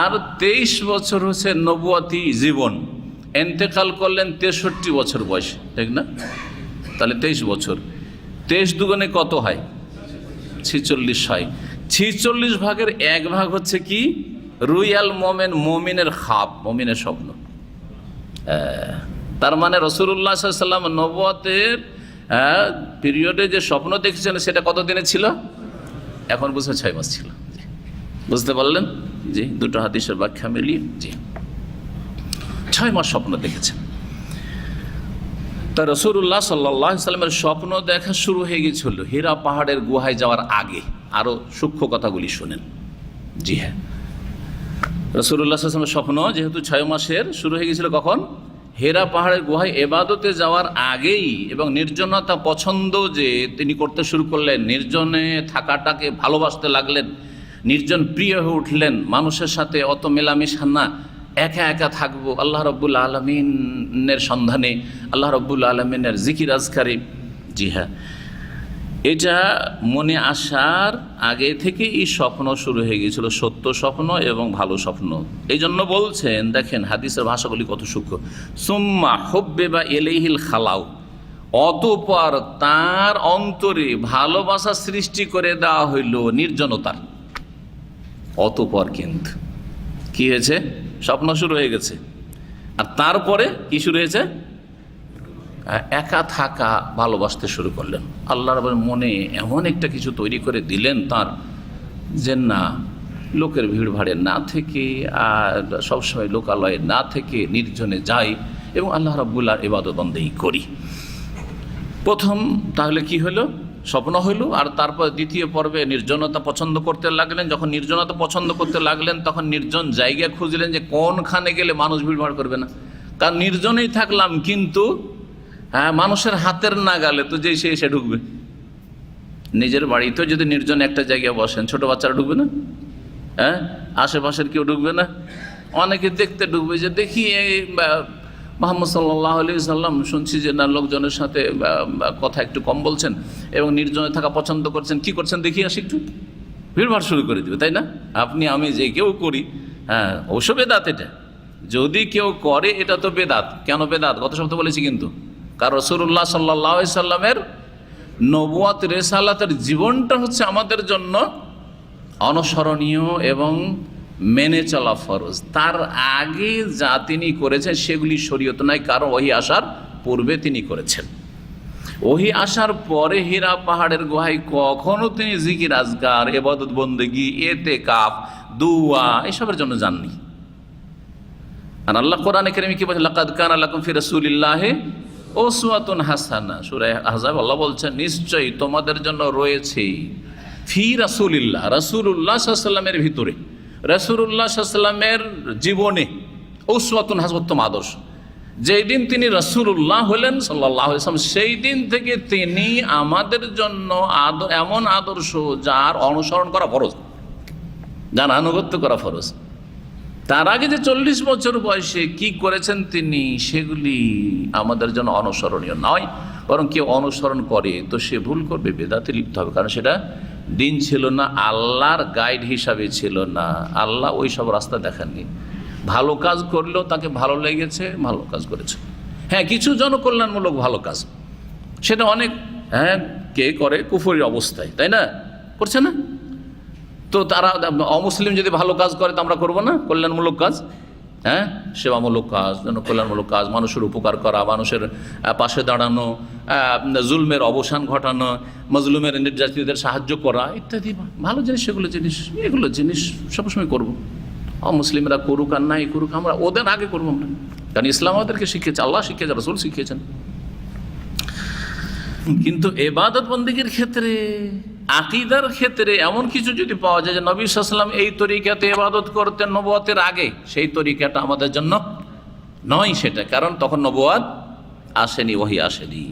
আর 23 বছর হচ্ছে নবুয়তি জীবন। ইন্তেকাল করলেন 63 বছর বয়সে, ঠিক না? তাহলে 23 বছর, 23 দুগুণে কত হয়? 46 হয়। 46 ভাগের 1 ভাগ হচ্ছে কি? রুয়াল মোমেন, মোমিনের খাব, মোমিনের স্বপ্ন। তার মানে রাসূলুল্লাহ সাল্লাল্লাহু আলাইহি ওয়াসাল্লাম নবুয়তের পিরিয়ডে যে স্বপ্ন দেখেছেন সেটা কত দিনে ছিল? এখন বুঝে 6 মাস ছিল। বুঝতে পারলেন? জি, দুটো হাদিসের ব্যাখ্যা মিলিয়ে জি 6 মাস স্বপ্ন দেখেছেন। তা রাসূলুল্লাহ সাল্লাল্লাহু আলাইহি ওয়াসাল্লামের স্বপ্ন দেখা শুরু হয়ে গিয়েছিল হীরা পাহাড়ের গুহায় যাওয়ার আগে। আরও সূক্ষ্ম কথাগুলি শোনেন। জি হ্যাঁ, রাসূলুল্লাহ সাল্লাল্লাহু আলাইহি ওয়াসাল্লামের স্বপ্ন যেহেতু 6 মাসের শুরু হয়ে গিয়েছিল কখন? হীরা পাহাড়ের গুহায় ইবাদতে যাওয়ার আগেই। এবং নির্জনতা পছন্দ যে তিনি করতে শুরু করলেন, নির্জনে থাকাটাকে ভালোবাসতে লাগলেন, নির্জন প্রিয় হয়ে উঠলেন, মানুষের সাথে অত মেলামেশা না, একা একা থাকবো, আল্লাহ রাব্বুল আলামিনের সন্ধানে, আল্লাহ রাব্বুল আলামিনের জিকির আজকারে। জি হ্যাঁ, এটা মনে আসার আগে থেকে এই স্বপ্ন শুরু হয়ে গিয়েছিল, সত্য স্বপ্ন এবং ভালো স্বপ্ন। এই জন্য বলছেন, দেখেন হাদিসের ভাষাগুলি কত সূক্ষ্ম। সুম্মা হুব্বিবা ইলাইহিল খালাউ, অতঃপর তার অন্তরে ভালোবাসা সৃষ্টি করে দেওয়া হইল নির্জনতার। অতঃপর কিন্তু কি হয়েছে? স্বপ্ন শুরু হয়ে গেছে, আর তারপরে কি শুরু হয়েছে? একা থাকা ভালোবাসতে শুরু করলেন। আল্লাহ রাব্বুল মনে এমন একটা কিছু তৈরি করে দিলেন তার, যে না, লোকের ভিড় ভাড়ে না থেকে আর সবসময় লোকালয়ে না থেকে নির্জনে যাই এবং আল্লাহ রাব্বুল ইবাদত বন্দেগী করি। প্রথম তাহলে কি হলো? স্বপ্ন হইল। আর তারপর দ্বিতীয় পর্বে নির্জনতা পছন্দ করতে লাগলেন। যখন নির্জনতা পছন্দ করতে লাগলেন তখন নির্জন জায়গা খুঁজলেন যে কোনখানে গেলে মানুষ ভিড়ভাড় করবে না। কারণ নির্জনেই থাকলাম, কিন্তু মানুষের হাতের নাগালে তো যেই সে এসে ঢুকবে। নিজের বাড়িতেও যদি নির্জন একটা জায়গায় বসেন, ছোট বাচ্চারা ঢুকবে না? আশেপাশের কেউ ঢুকবে না? অনেকে দেখতে ঢুকবে যে দেখি এই মুহাম্মদ সাল্লাল্লাহু আলাইহি সাল্লাম শুনছি যে না, লোকজনের সাথে কথা একটু কম বলছেন এবং নির্জনে থাকা পছন্দ করছেন, কি করছেন দেখি আসি, একটু ভিড়ভাড় শুরু করে দেবে, তাই না? আপনি আমি যে কেউ করি, অবশ্য বেদাত। এটা যদি কেউ করে এটা তো বেদাত। কেন বেদাত? গত সপ্তাহে বলেছি কিন্তু, কারণ রাসূলুল্লাহ সাল্লাল্লাহু আলাইহি সাল্লামের নবুয়ত রিসালাতের জীবনটা হচ্ছে আমাদের জন্য অনুসরণীয় এবং মেনে চলা ফরজ। তার আগে যা তিনি করেছেন সেগুলি শরীয়ত নয়, কারণ ওহী আসার পূর্বে তিনি করেছেন। ওহী আসার পরে হীরা পাহাড়ের গুহায় কখনো তিনি জিকির আজকার, ইবাদত বন্দেগী, ইতিকাফ, দুয়া এসবের জন্য যাননি। আর আল্লাহ কোরআনে কারীমে কি বলেন? লাকাদ কানা লাকুম ফি রাসূলিল্লাহি উসওয়াতুন হাসানাহ। সূরা আহজাব আল্লাহ বলছেন, নিশ্চয়ই তোমাদের জন্য রয়েছে ফি রাসূলিল্লাহ, রাসূলুল্লাহ সাল্লাল্লাহু আলাইহি ওয়াসাল্লামের ভিতরে, রাসূলুল্লাহ সাল্লাল্লাহু আলাইহি ওয়াসাল্লামের জীবনে উসওয়াতুন হাসানাহ, উত্তম আদর্শ। যেই দিন তিনি রাসূলুল্লাহ হলেন সাল্লাল্লাহু আলাইহি ওয়াসাল্লাম, সেই দিন থেকে তিনি আমাদের জন্য এমন আদর্শ যার অনুসরণ করা ফরজ, যার আনুগত্য করা ফরজ। তার আগে যে 40 বছর বয়সে কি করেছেন তিনি, সেগুলি আমাদের জন্য অনুসরণীয় নয়। বরং কেউ অনুসরণ করে তো সে ভুল করবে, বেদাতে লিপ্ত হবে, কারণ সেটা দিন ছিল না, আল্লাহর গাইড হিসাবে ছিল না। আল্লাহ ওই সব রাস্তা দেখাননি। ভালো কাজ করলেও তাকে ভালো লেগেছে, ভালো কাজ করেছে। হ্যাঁ, কিছু জনকল্যাণমূলক ভালো কাজ সেটা অনেক কে করে কুফরি অবস্থায়, তাই না? করছে না? তো তারা অমুসলিম যদি ভালো কাজ করে তো আমরা করবো না? কল্যাণমূলক কাজ, সেবামূলক কাজ, জনকল্যাণমূলক কাজ, মানুষের উপকার করা, মানুষের পাশে দাঁড়ানো, জুলমের অবসান ঘটানো, মজলুমের নির্যাতিতদের সাহায্য করা ইত্যাদি ভালো জিনিস, এগুলো জিনিস সবসময় করবো। অমুসলিমরা করুক আর নাই করুক, আমরা ওদের আগে করবো আমরা, কারণ ইসলাম আমাদেরকে শিখিয়েছে, আল্লাহ শিখিয়েছে, রাসূল শিখিয়েছেন। কিন্তু ইবাদত বন্দেগীর ক্ষেত্রে, আকীদার ক্ষেত্রে এমন কিছু যদি পাওয়া যায় যে নবী সাল্লাল্লাহু আলাইহি ওয়াসাল্লাম এই তরিকাতে ইবাদত করতেন নবুয়তের আগে, সেই তরিকাটা আমাদের জন্য নয় সেটা, কারণ তখন নবুয়ত আসেনি, ওহী আসেনি।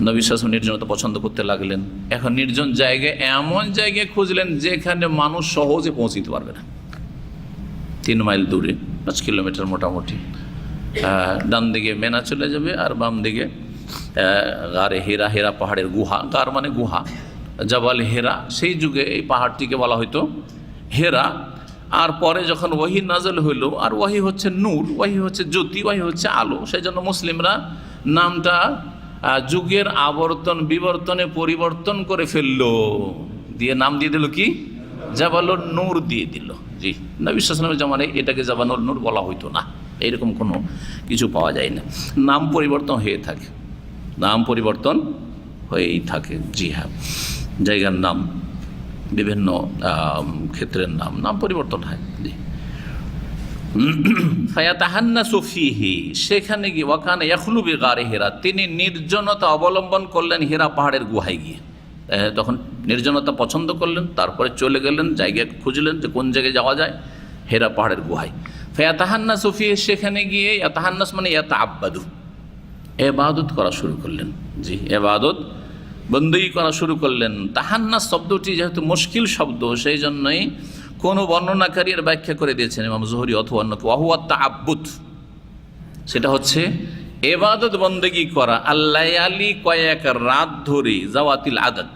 নবী সাল্লাল্লাহু আলাইহি ওয়াসাল্লাম নির্জনতা পছন্দ করতে লাগলেন। এখন নির্জন জায়গায়, এমন জায়গায় খুঁজলেন যেখানে মানুষ সহজে পৌঁছিতে পারবে না। 3 মাইল দূরে, 5 কিলোমিটার মোটামুটি। ডান দিকে মেনা চলে যাবে আর বাম দিকে গারে হেরা, হেরা পাহাড়ের গুহা, গার মানে গুহা, জাবাল হেরা। সেই যুগে এই পাহাড়টিকে বলা হতো হেরা। আর পরে যখন ওহী নাযিল হইল, আর ওহী হচ্ছে নূর, ওহী হচ্ছে জ্যোতি, ওহী হচ্ছে আলো, সেই জন্য মুসলিমরা নামটা যুগের আবর্তন বিবর্তনে পরিবর্তন করে ফেললো, দিয়ে নাম দিয়ে দিল কি? জাবালুন নূর দিয়ে দিল। জি, নবী সাল্লাল্লাহু আলাইহি ওয়াসাল্লামের জামানায় এটাকে জাবালুন নূর বলা হইতো না, এইরকম কোনো কিছু পাওয়া যায় না। নাম পরিবর্তন হয়ে থাকে, নাম পরিবর্তন হয়েই থাকে। জি হ্যাঁ, জায়গার নাম, বিভিন্ন ক্ষেত্রের নাম পরিবর্তন হয়। জি, ফায়াতাহান্নাসু ফীহি, সেখানে গিয়ে ওয়াকানা ইয়াখলু বিগারে হিরা, তিনি নির্জনতা অবলম্বন করলেন হীরা পাহাড়ের গুহায় গিয়ে। তখন নির্জনতা পছন্দ করলেন, তারপরে চলে গেলেন, জায়গা খুঁজলেন যে কোন জায়গায় যাওয়া যায়, হীরা পাহাড়ের গুহায়। ফায়াতাহান্নাসু ফীহি, সেখানে গিয়ে ইয়াতাহান্নাস মানে ইয়াতাআব্বাদু, ইবাদত করা শুরু করলেন। জি, ইবাদত বন্দেগী করা শুরু করলেন। তাহান্নাস শব্দটি যেহেতু মুশকিল শব্দ, সেই জন্যই কোনো বর্ণনাকারী এর ব্যাখ্যা করে দিয়েছেন ইমাম জুহরি অথবা অন্য কেউ, ওয়াহুয়া তাআব্বুদ, সেটা হচ্ছে ইবাদত বন্দেগী করা, আল-লায়ালি, কয়েক রাত ধরে, জাওয়াতিল আদাদ,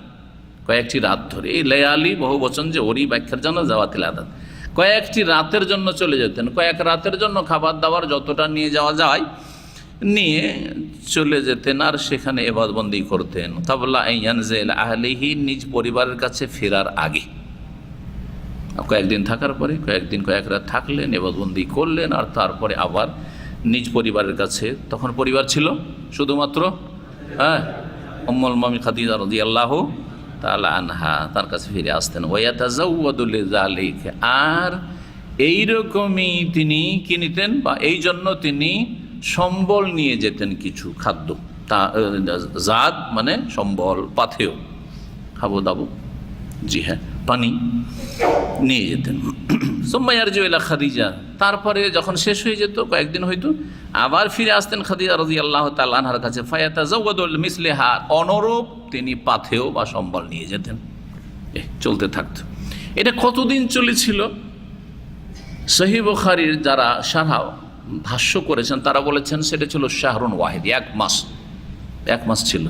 কয়েকটি রাত ধরে। এই লায়ালি বহু বচন, যে ওরই ব্যাখ্যার জন্য জাওয়াতিল আদাদ, কয়েকটি রাতের জন্য চলে যেতেন, কয়েক রাতের জন্য খাবার দাবার যতটা নিয়ে যাওয়া যায় নিয়ে চলে যেতেন, আর সেখানে ইবাদতবন্দি করতেন। কাবলা আন ইয়ানজিলা আহলিহি, নিজ পরিবারের কাছে ফেরার আগে। কয়েকদিন থাকার পরে কয়েক রাত থাকলেন, ইবাদতবন্দি করলেন, আর তারপরে আবার নিজ পরিবারের কাছে, তখন পরিবার ছিল শুধুমাত্র উম্মুল মুমিনিন খাদিজা রাদিয়াল্লাহু তাআলা আনহা, তার কাছে ফিরে আসতেন। ওয়ায়াতাজাওয়াদু লিযালিকা, আর এইরকমই তিনি কি নিতেন, বা এই জন্য তিনি সম্বল নিয়ে যেতেন, কিছু খাদ্য, তা জাদ মানে সম্বল, পাথেয়, খাবো দাবো, জি হ্যাঁ, পানি নিয়ে যেতেন। সুম্মা ইয়ারজিউ ইলা খাদিজা, তারপরে যখন শেষ হয়ে যেত, কয়েকদিন হইতো, আবার ফিরে আসতেন খাদিজা রাদিয়াল্লাহু তাআলা আনহার কাছে। ফায়াতাজাওয়াদু মিসলিহা, অনুরূপ তিনি পাথেয় বা সম্বল নিয়ে যেতেন। চলতে থাকতো। এটা কতদিন চলেছিল? সহিহ বুখারীর যারা শারহ ভাষ্য করেছেন তারা বলেছেন সেটা ছিল শাহরুন ওয়াহিদ, এক মাস ছিল।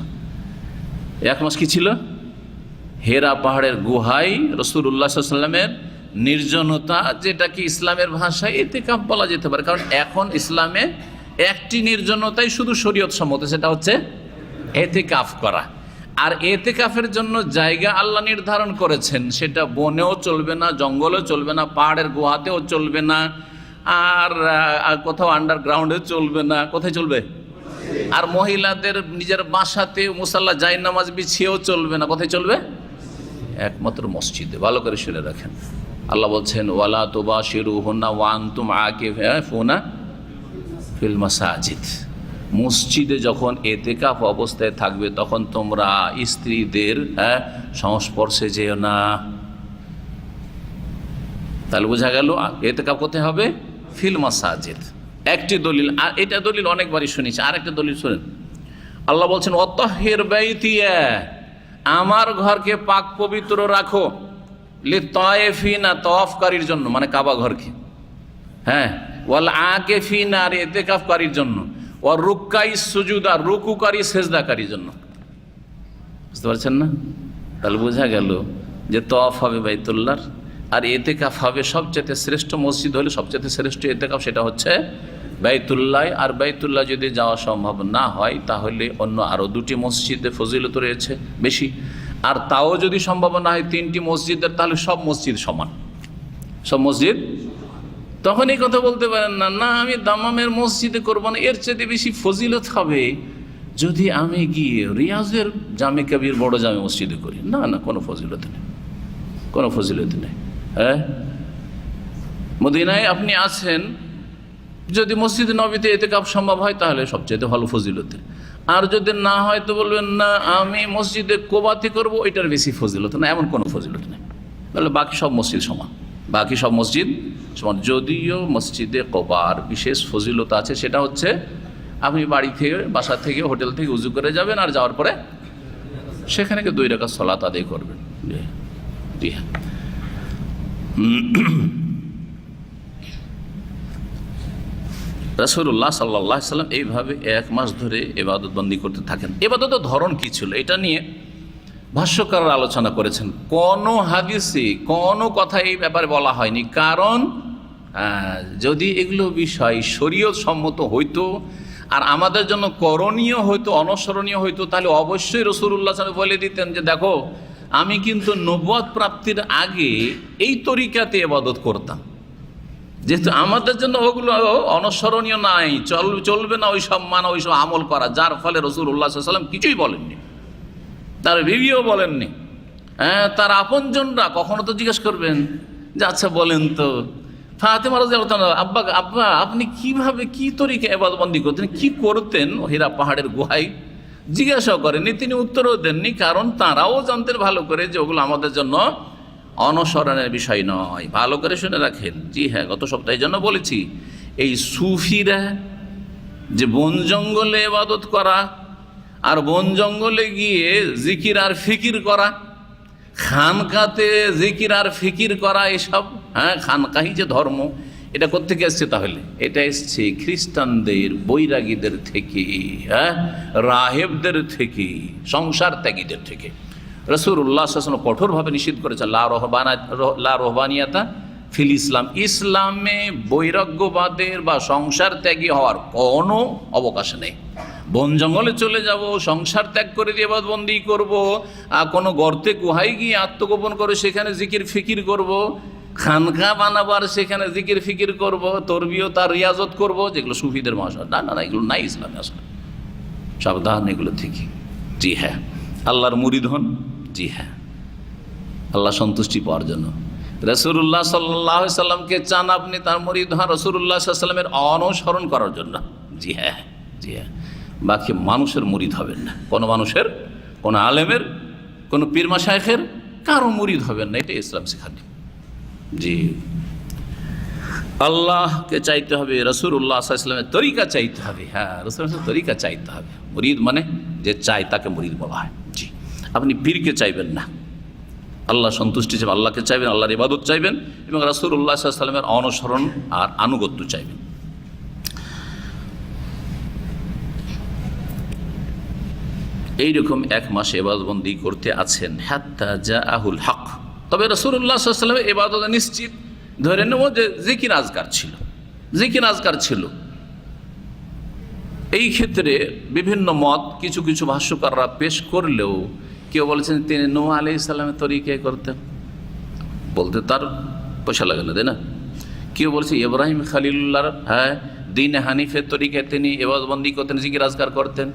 এক মাস কি ছিল? হেরা পাহাড়ের গুহায় রাসূলুল্লাহ সাল্লাল্লাহু আলাইহি ওয়াসাল্লামের নির্জনতা, যেটাকে ইসলামের ভাষায় ইতিকাফ বলা যেতে পারে, কারণ এখন ইসলামে একটি নির্জনতাই শুধু শরীয়ত সম্মত, সেটা হচ্ছে ইতিকাফ করা। আর ইতিকাফের জন্য জায়গা আল্লাহ নির্ধারণ করেছেন, সেটা বনেও চলবে না, জঙ্গলেও চলবে না, পাহাড়ের গুহাতেও চলবে না, আর কোথাও আন্ডারগ্রাউন্ডে চলবে না। কোথায় চলবে? আর মহিলাদের নিজের বাসাতে মুসাল্লা জায়নামাজ বিছিয়েও চলবে না। কোথায় চলবে? একমাত্র মসজিদে। ভালো করে শুনে রাখেন, আল্লাহ বলছেন ওয়ালা তুবাশিরুহুন্না ওয়া আনতুম আকিফুনা ফিল মাসাজিদ, মসজিদে যখন ইতিকাফ অবস্থায় থাকবে তখন তোমরা স্ত্রীদের সংস্পর্শে যেও না। তাহলে বোঝা গেল ইতিকাফ কোথায় হবে? ফিল মাসাজিদ। একটি দলিল। আর এটা দলিল অনেকবারই শুনেছি। আর একটা দলিল শুনেন, আল্লাহ বলছেন ওয়াতাহহির বাইতিয়া, আমার ঘরকে পাক পবিত্র রাখো, লিতায়েফিনা, তাওয়াফকারীর জন্য, মানে কাবা ঘরকে, হ্যাঁ, ওয়াল আকিফিনা, আর ইতিকাফকারীর জন্য, ওয়ার রুক্কাই সুজুদা, রুকুকারী সেজদাকারীর জন্য। বুঝতে পারছেন না? তাহলে বোঝা গেল যে তাওয়াফ হবে বাইতুল্লাহর, আর ইতিকাফ হবে সবচেয়ে শ্রেষ্ঠ মসজিদ হলে সবচেয়ে শ্রেষ্ঠ ইতিকাফ সেটা হচ্ছে বাইতুল্লাহ। আর বাইতুল্লাহ যদি যাওয়া সম্ভব না হয় তাহলে অন্য আরও দুটি মসজিদে ফজিলত রয়েছে বেশি, আর তাও যদি সম্ভব না হয় তিনটি মসজিদের, তাহলে সব মসজিদ সমান, সব মসজিদ। তখন এই কথা বলতে পারেন না, না আমি দামামের মসজিদে করবো না, এর চেয়ে বেশি ফজিলত হবে যদি আমি গিয়ে রিয়াজের জামে কবির বড় জামে মসজিদে করি। না না, কোনো ফজিলত নেই, কোনো ফজিলত নেই। হ্যাঁ, মদিনায় আপনি আছেন, যদি মসজিদ নবীতে ইতিকাফ সম্ভব হয় তাহলে সবচেয়ে ভালো ফজিলতের, আর যদি না হয় তো বলবেন না আমি মসজিদে কোবাতে করবো, এটার বেশি ফজিলত না, এমন কোনো ফজিলত নেই। তাহলে বাকি সব মসজিদ সমান, বাকি সব মসজিদ সমান। যদিও মসজিদে কোবার বিশেষ ফজিলত আছে, সেটা হচ্ছে আপনি বাড়ি থেকে, বাসা থেকে, হোটেল থেকে উজু করে যাবেন, আর যাওয়ার পরে সেখানে 2 রাকাত সালাত আদায় করবেন। জি হ্যাঁ। রাসূলুল্লাহ সাল্লাল্লাহু আলাইহি ওয়াসাল্লাম এইভাবে 1 মাস ধরে ইবাদত বন্দি করতে থাকেন। ইবাদতের ধরন কি ছিল এটা নিয়ে ভাষ্যকাররা আলোচনা করেছেন। কোনো হাদিসে কোনো কথা এই ব্যাপারে বলা হয়নি, কারণ যদি এগুলো বিষয় শরীয়ত সম্মত হইতো আর আমাদের জন্য করণীয় হইতো, অনুসরণীয় হইতো, তাহলে অবশ্যই রাসূলুল্লাহ সাল্লাল্লাহু আলাইহি ওয়াসাল্লাম বলে দিতেন যে দেখো আমি কিন্তু নবুয়ত প্রাপ্তির আগে এই তরিকাতে ইবাদত করতাম। যেহেতু আমাদের জন্য ওগুলো অনুসরণীয় নাই, চলবে না ওই সব মানা, ওই সব আমল করা, যার ফলে রাসূলুল্লাহ সাল্লাল্লাহু আলাইহি ওয়াসাল্লাম কিছুই বলেননি, তার বিবিও বলেননি। হ্যাঁ, তার আপনজনরা কখনো তো জিজ্ঞেস করবেন যে আচ্ছা বলেন তো ফাতেমা রাদিয়াল্লাহু তাআলা, আব্বা আব্বা আপনি কিভাবে কি তরিকা ইবাদতবন্দি করতেন, কি করতেন হীরা পাহাড়ের গুহায়? জিজ্ঞাসা করেননি, তিনি উত্তরও দেননি, কারণ তারাও জানতেন ভালো করে যে ওগুলো আমাদের জন্য অনুসরণের বিষয় নয়। ভালো করে শুনে রাখেন। জি হ্যাঁ, গত সপ্তাহে জন্য বলেছি, এই সুফিরা যে বন জঙ্গলে ইবাদত করা আর বন জঙ্গলে গিয়ে জিকির আর ফিকির করা, খানকাতে জিকির আর ফিকির করা, এসব হ্যাঁ খানকাহি যে ধর্ম, এটা কোত্থেকে এসছে? তাহলে এটা এসছে খ্রিস্টানদের, বৈরাগীদের থেকে, হ্যাঁ রাহেবদের থেকে, সংসার ত্যাগীদের থেকে। রাসূলুল্লাহ সাল্লাল্লাহু আলাইহি ওয়াসাল্লাম কঠোরভাবে নিষেধ করেছে লা রহবানিয়াতা ফিল ইসলাম, ইসলামে বৈরাগ্যবাদের বা সংসার ত্যাগী হওয়ার কোনো অবকাশ নেই। বন জঙ্গলে চলে যাব, সংসার ত্যাগ করে দিয়ে ইবাদতবন্দি করব, কোনো গর্তে গুহায় গিয়ে আত্মগোপন করে সেখানে জিকির ফিকির করব, খানকা বানাবার সেখানে জিকির ফিকির করব, তরবিও তার রিয়াজত করব, যেগুলো সুফিদের ভাষা। না না না, এগুলো নাই ইসলামে আসলে। সাবধান এগুলো থেকে। জি হ্যাঁ, আল্লাহর মুরিদ হন। জি হ্যাঁ, আল্লাহ সন্তুষ্টি পাওয়ার জন্য। রাসূলুল্লাহ সাল্লাল্লাহু আলাইহি সাল্লামকে চান আপনি, তার মুরিদ হন রাসূলুল্লাহ সাল্লাল্লাহু আলাইহি সাল্লামের অনুসরণ করার জন্য। জি হ্যাঁ, জি হ্যাঁ, বাকি মানুষের মুরিদ হবেন না, কোনো মানুষের, কোনো আলেমের, কোনো পীর মাশায়েখের কারো মুরিদ হবেন না, এটা ইসলাম শেখানি। জি, আল্লাহকে চাইতে হবে, রাসূলুল্লাহ সাল্লাল্লাহু আলাইহি ওয়াসাল্লামের তরিকা চাইতে হবে। হ্যাঁ, রাসূলুল্লাহর তরিকা চাইতে হবে। মুরিদ মানে যে চায় তাকে মুরিদ বলা হয়। জি, আপনি পীরকে চাইবেন না, আল্লাহ সন্তুষ্টি চাইবেন, আল্লাহকে চাইবেন, আল্লাহর ইবাদত চাইবেন এবং রাসূলুল্লাহ সাল্লাল্লাহু আলাইহি ওয়াসাল্লামের অনুসরণ আর আনুগত্য চাইবেন। এইরকম এক মাসে ইবাদতবন্দি করতে আছেন, হাত্তা জাআহুল হক। তবে রাসূলুল্লাহ সাল্লাল্লাহু আলাইহি ওয়াসাল্লামের ইবাদত নিশ্চিত ধরে নেব যে জিকির আজকার ছিল, জিকির আজকার ছিল। এই ক্ষেত্রে বিভিন্ন মত কিছু কিছু ভাষ্যকাররা পেশ করলেও কেউ বলেছেন তিনি নূহ আলাইহিস সালামের তরিকায় করতেন, বলতে তার পয়সা লাগে না, তাই না? কেউ বলছে ইব্রাহিম খলিলুল্লাহর হ্যাঁ দিন হানিফের তরিকায় তিনি ইবাদতবন্দি করতেন, জিকির আজকার করতেন।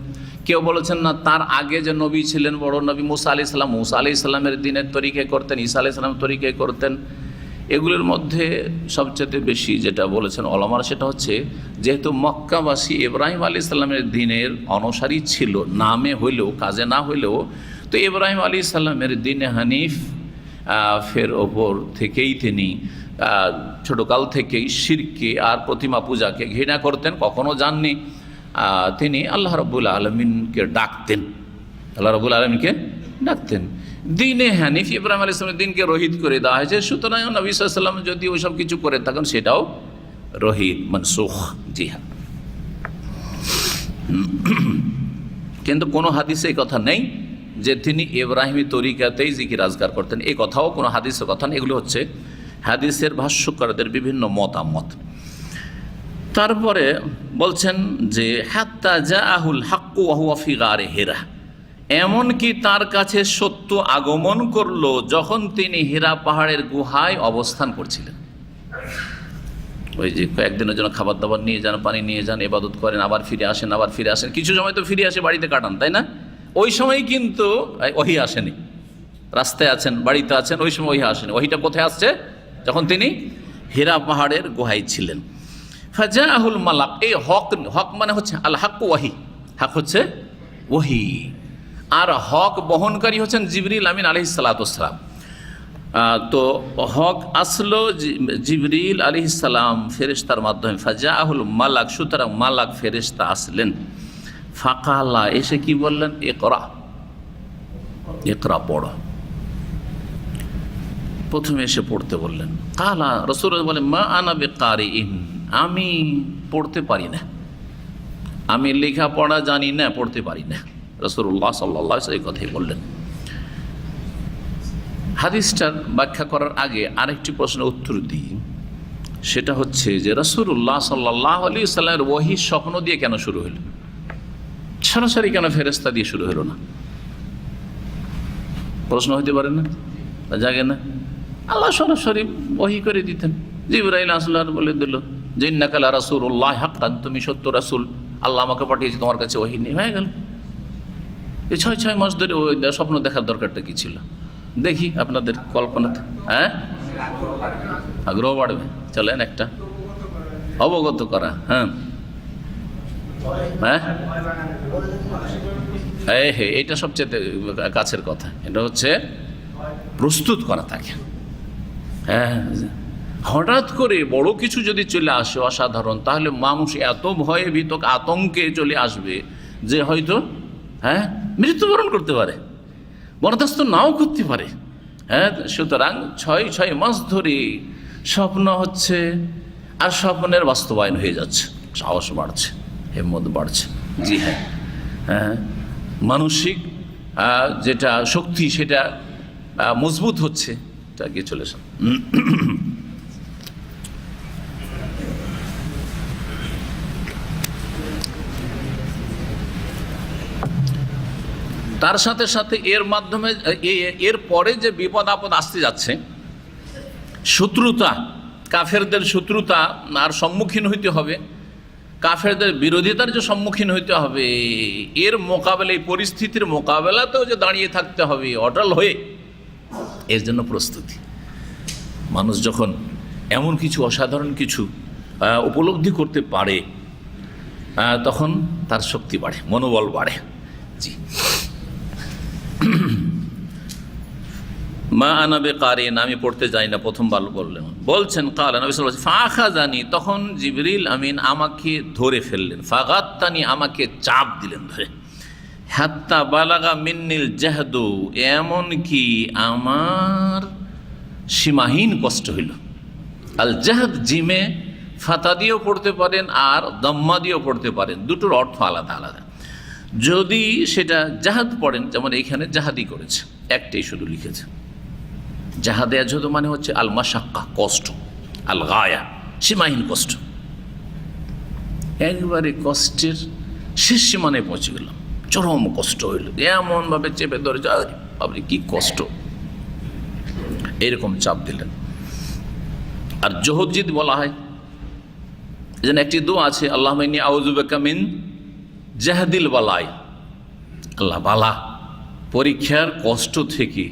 কেউ বলেছেন না, তার আগে যে নবী ছিলেন বড় নবী মুসা আলাইহিস সালাম, মুসা আলাইহিস সালামের দিনের তরিকায় করতেন, ঈসা আলাইহিস সালামের তরিকায় করতেন। এগুলোর মধ্যে সবচেয়ে বেশি যেটা বলেছেন ওলামারা সেটা হচ্ছে, যেহেতু মক্কাবাসী ইব্রাহিম আলাইহিস সালামের দিনের অনুসারী ছিল, নামে হইলেও কাজে না হইলেও, তো ইব্রাহিম আলাইহিস সালামের দিনে হানিফ ফের ওপর থেকেই তিনি ছোটকাল থেকেই শিরকে আর প্রতিমা পূজাকে ঘৃণা করতেন, কখনো জাননি। তিনি আল্লাহ রাব্বুল আলামিনকে ডাকতেন, আল্লাহ রাব্বুল আলামিনকে ডাকতেন। দিনে হানিফ ইব্রাহিম আলাইহিস সালামের দিনকে রহিত করে দেওয়া হয়েছে, সুতরাং নবী সাল্লাল্লাহু আলাইহি ওয়াসাল্লাম যদি ওইসব কিছু করে থাকেন সেটাও রহিত, মনসুখ। জি হ্যাঁ, কিন্তু কোনো হাদিসে এই কথা নেই যে তিনি ইব্রাহিমী তরিকাতেই জিকির আজকার করতেন, এই কথাও কোনো হাদিসের কথা নেই। এগুলো হচ্ছে হাদিসের ভাষ্যকারদের বিভিন্ন মতামত। তারপরে বলছেন যে হাত্তা জাআহুল হাক্কু ওয়া হুয়া ফি গারে হিরা, এমনকি তার কাছে সত্য আগমন করলো যখন তিনি হীরা পাহাড়ের গুহায় অবস্থান করছিলেন। ওই যে কয়েকদিনের জন্য খাবার দাবার নিয়ে যান, পানি নিয়ে যান, ইবাদত করেন, আবার ফিরে আসেন, আবার ফিরে আসেন, কিছু সময় তো ফিরে আসে বাড়িতে কাটান, তাই না? ওই সময় কিন্তু ওহী আসেনি, রাস্তায় আছেন, বাড়িতে আছেন, ওই সময় ওহী আসেনি। ওহীটা কোথায় আসছে? যখন তিনি হীরা পাহাড়ের গুহায় ছিলেন। ফাজাআহুল মালাক, এই হক, হক মানে হচ্ছে আল হাক্কু ওয়াহি, হক হচ্ছে ওহী, আর হক বহনকারী হচ্ছেন জিবরিল আমিন আলাইহিস সালাতু ওয়াস সালাম। তো হক আসলো জিবরিল আলাইহিস সালাম ফেরেশতার মাধ্যমে। ফাজাআহুল মালাক, সুতরাং মালাক ফেরেশতা আসলেন। ফাকালা, এসে কি বললেন? ইকরা, ইকরা পড়ো। প্রথমে এসে পড়তে বললেন। কালা, রাসূল বলেন মা আনা বিকারিইন, আমি পড়তে পারি না, আমি লেখাপড়া জানি না, পড়তে পারি না। রাসূলুল্লাহ সাল্লাল্লাহু আলাইহি ওয়াসাল্লাম এই কথাই বললেন। হাদিসটার ব্যাখ্যা করার আগে আরেকটি প্রশ্নের উত্তর দিই, সেটা হচ্ছে যে রাসূলুল্লাহ সাল্লাল্লাহু আলাইহি ওয়াসাল্লামের ওহী স্বপ্ন দিয়ে কেন শুরু হলো? সরাসরি কেন ফেরেশতা দিয়ে শুরু হলো না? প্রশ্ন হইতে পারে না, জাগে না? আল্লাহ সরাসরি ওহী করে দিতেন। জিবরাইল আসলাম বলে দিল যে ইন্নাকা লা রাসূলুল্লাহ হাক্কান, তুমি সত্য রাসূল, আল্লাহ আমাকে পাঠিয়েছে তোমার কাছে, ওহী নিয়ে হয়ে গেল। এই 6 মাস ধরে ওই স্বপ্ন দেখার দরকারটা কি ছিল? দেখি আপনাদের কল্পনাতে, হ্যাঁ আগ্রহ বাড়বে। চলেন একটা অবগত করা। হ্যাঁ হ্যাঁ হ্যাঁ, এটা সবচেয়ে কাছের কথা। এটা হচ্ছে প্রস্তুত করা থাকে। হ্যাঁ, হঠাৎ করে বড় কিছু যদি চলে আসে অসাধারণ, তাহলে মানুষ এত ভয়ে ভীত আতঙ্কে চলে আসবে যে হয়তো মৃত্যুবরণ করতে পারে, বরদাস্ত নাও করতে পারে। হ্যাঁ, সুতরাং 6 মাস ধরে স্বপ্ন হচ্ছে আর স্বপ্নের বাস্তবায়ন হয়ে যাচ্ছে, সাহস বাড়ছে, হিম্মত বাড়ছে। জি হ্যাঁ, হ্যাঁ, মানসিক যেটা শক্তি সেটা মজবুত হচ্ছে। এটা গিয়ে চলে আসুন। তার সাথে সাথে এর মাধ্যমে এর পরে যে বিপদ আপদ আসতে যাচ্ছে, শত্রুতা, কাফেরদের শত্রুতা আর সম্মুখীন হইতে হবে, কাফেরদের বিরোধিতার যে সম্মুখীন হইতে হবে, এর মোকাবেলা, এই পরিস্থিতির মোকাবেলাতেও যে দাঁড়িয়ে থাকতে হবে অটল হয়ে, এর জন্য প্রস্তুতি। মানুষ যখন এমন কিছু অসাধারণ কিছু উপলব্ধি করতে পারে, তখন তার শক্তি বাড়ে, মনোবল বাড়ে। জি, মা আনাবে কারিন, আমি পড়তে যাই না, প্রথমবার বলছেন। কালা নবী সাল্লাল্লাহু আলাইহি ওয়াসাল্লাম, ফাখাযানি, তখন জিবরিল আমিন আমাকে ধরে ফেললেন, ফাগাত্তানি, আমাকে চাপ দিলেন ধরে, হাত্তা বালাগা মিন্নিল জাহদু, এমন কি আমার সীমাহীন কষ্ট হইল। আল জাহদ জিমে ফাতা দিয়েও পড়তে পারেন আর দম্মা দিয়েও পড়তে পারেন, দুটোর অর্থ আলাদা আলাদা। যদি সেটা জাহাদ পড়েন, যেমন এইখানে জাহাদি করেছে, একটাই শুধু লিখেছে। জাহাদে আজহদ মানে হচ্ছে আল মাশাক্কা, কষ্ট, আল গায়া, সীমাহীন কষ্ট। একবারে কষ্টের শেষ সীমানায় পৌঁছে গেলাম, চরম কষ্ট হইল, এমনভাবে চেপে ধরে যায়, আপনি কি কষ্ট, এরকম চাপ দিলেন। আর জহজিদ বলা হয়, যেন একটি দোয়া আছে, আল্লাহুম্মা ইন্নী আউযু বিকা মিন জাহদিল বালাই, আল্লাহ বালা, পরীক্ষার কষ্ট থেকে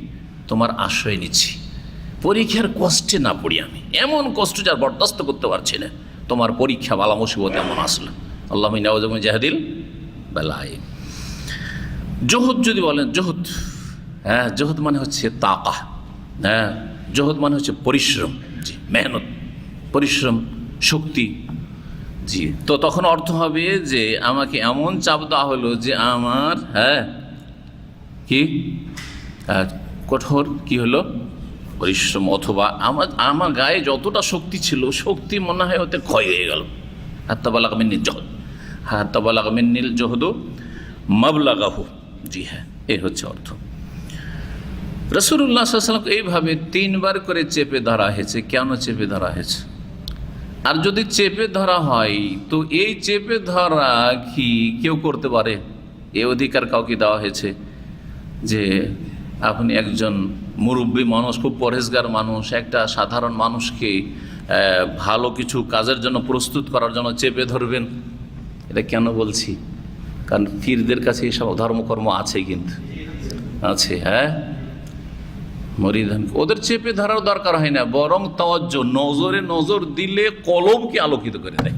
তোমার আশ্রয় নিচ্ছি, পরীক্ষার কষ্টে না পড়ি আমি, এমন কষ্ট যার বরদাস্ত করতে পারছি না, তোমার পরীক্ষা বালা মুসিবত এমন আসলো, আল্লাহুম্মা ইন্নী আউযু বিকা মিন জাহদিল বালাই। জহুদ যদি বলেন, জহুদ, হ্যাঁ, জহুদ মানে হচ্ছে তাকা, হ্যাঁ, জহুদ মানে হচ্ছে পরিশ্রম, জি, মেহনত, পরিশ্রম, শক্তি। জি, তো তখন অর্থ হবে যে আমাকে এমন চাপ দেওয়া হলো যে আমার কি কঠোর কি হলো পরিশ্রম, অথবা আমার গায়ে যতটা শক্তি ছিল, শক্তি মনে হয় ওতে ক্ষয় হয়ে গেল। হাত্তা বালাগা মিন্নিল জহদ, হাত্তা বালাগা মিন্নিল জহদু মাবলাগাহু। জি হ্যাঁ, এই হচ্ছে অর্থ। রাসূলুল্লাহ সাল্লাল্লাহু আলাইহি ওয়াসাল্লাম এইভাবে 3 বার করে চেপে ধরা হয়েছে। কেন চেপে ধরা হয়েছে? আর যদি চেপে ধরা হয়, তো এই চেপে ধরা কি কেউ করতে পারে? এই অধিকার কাউকে দেওয়া হয়েছে যে আপনি একজন মুরব্বী মানুষ, খুব পরহেজগার মানুষ, একটা সাধারণ মানুষকে ভালো কিছু কাজের জন্য প্রস্তুত করার জন্য চেপে ধরবেন? এটা কেন বলছি? কারণ পীরদের কাছে এইসব ধর্মকর্ম আছে, কিন্তু আছে। হ্যাঁ, মরিদান ওদের চেপে ধরার দরকার হয় না, বরং তাওয়াজ্জু, নজরে নজর দিলে কলবকে আলোকিত করে দেয়।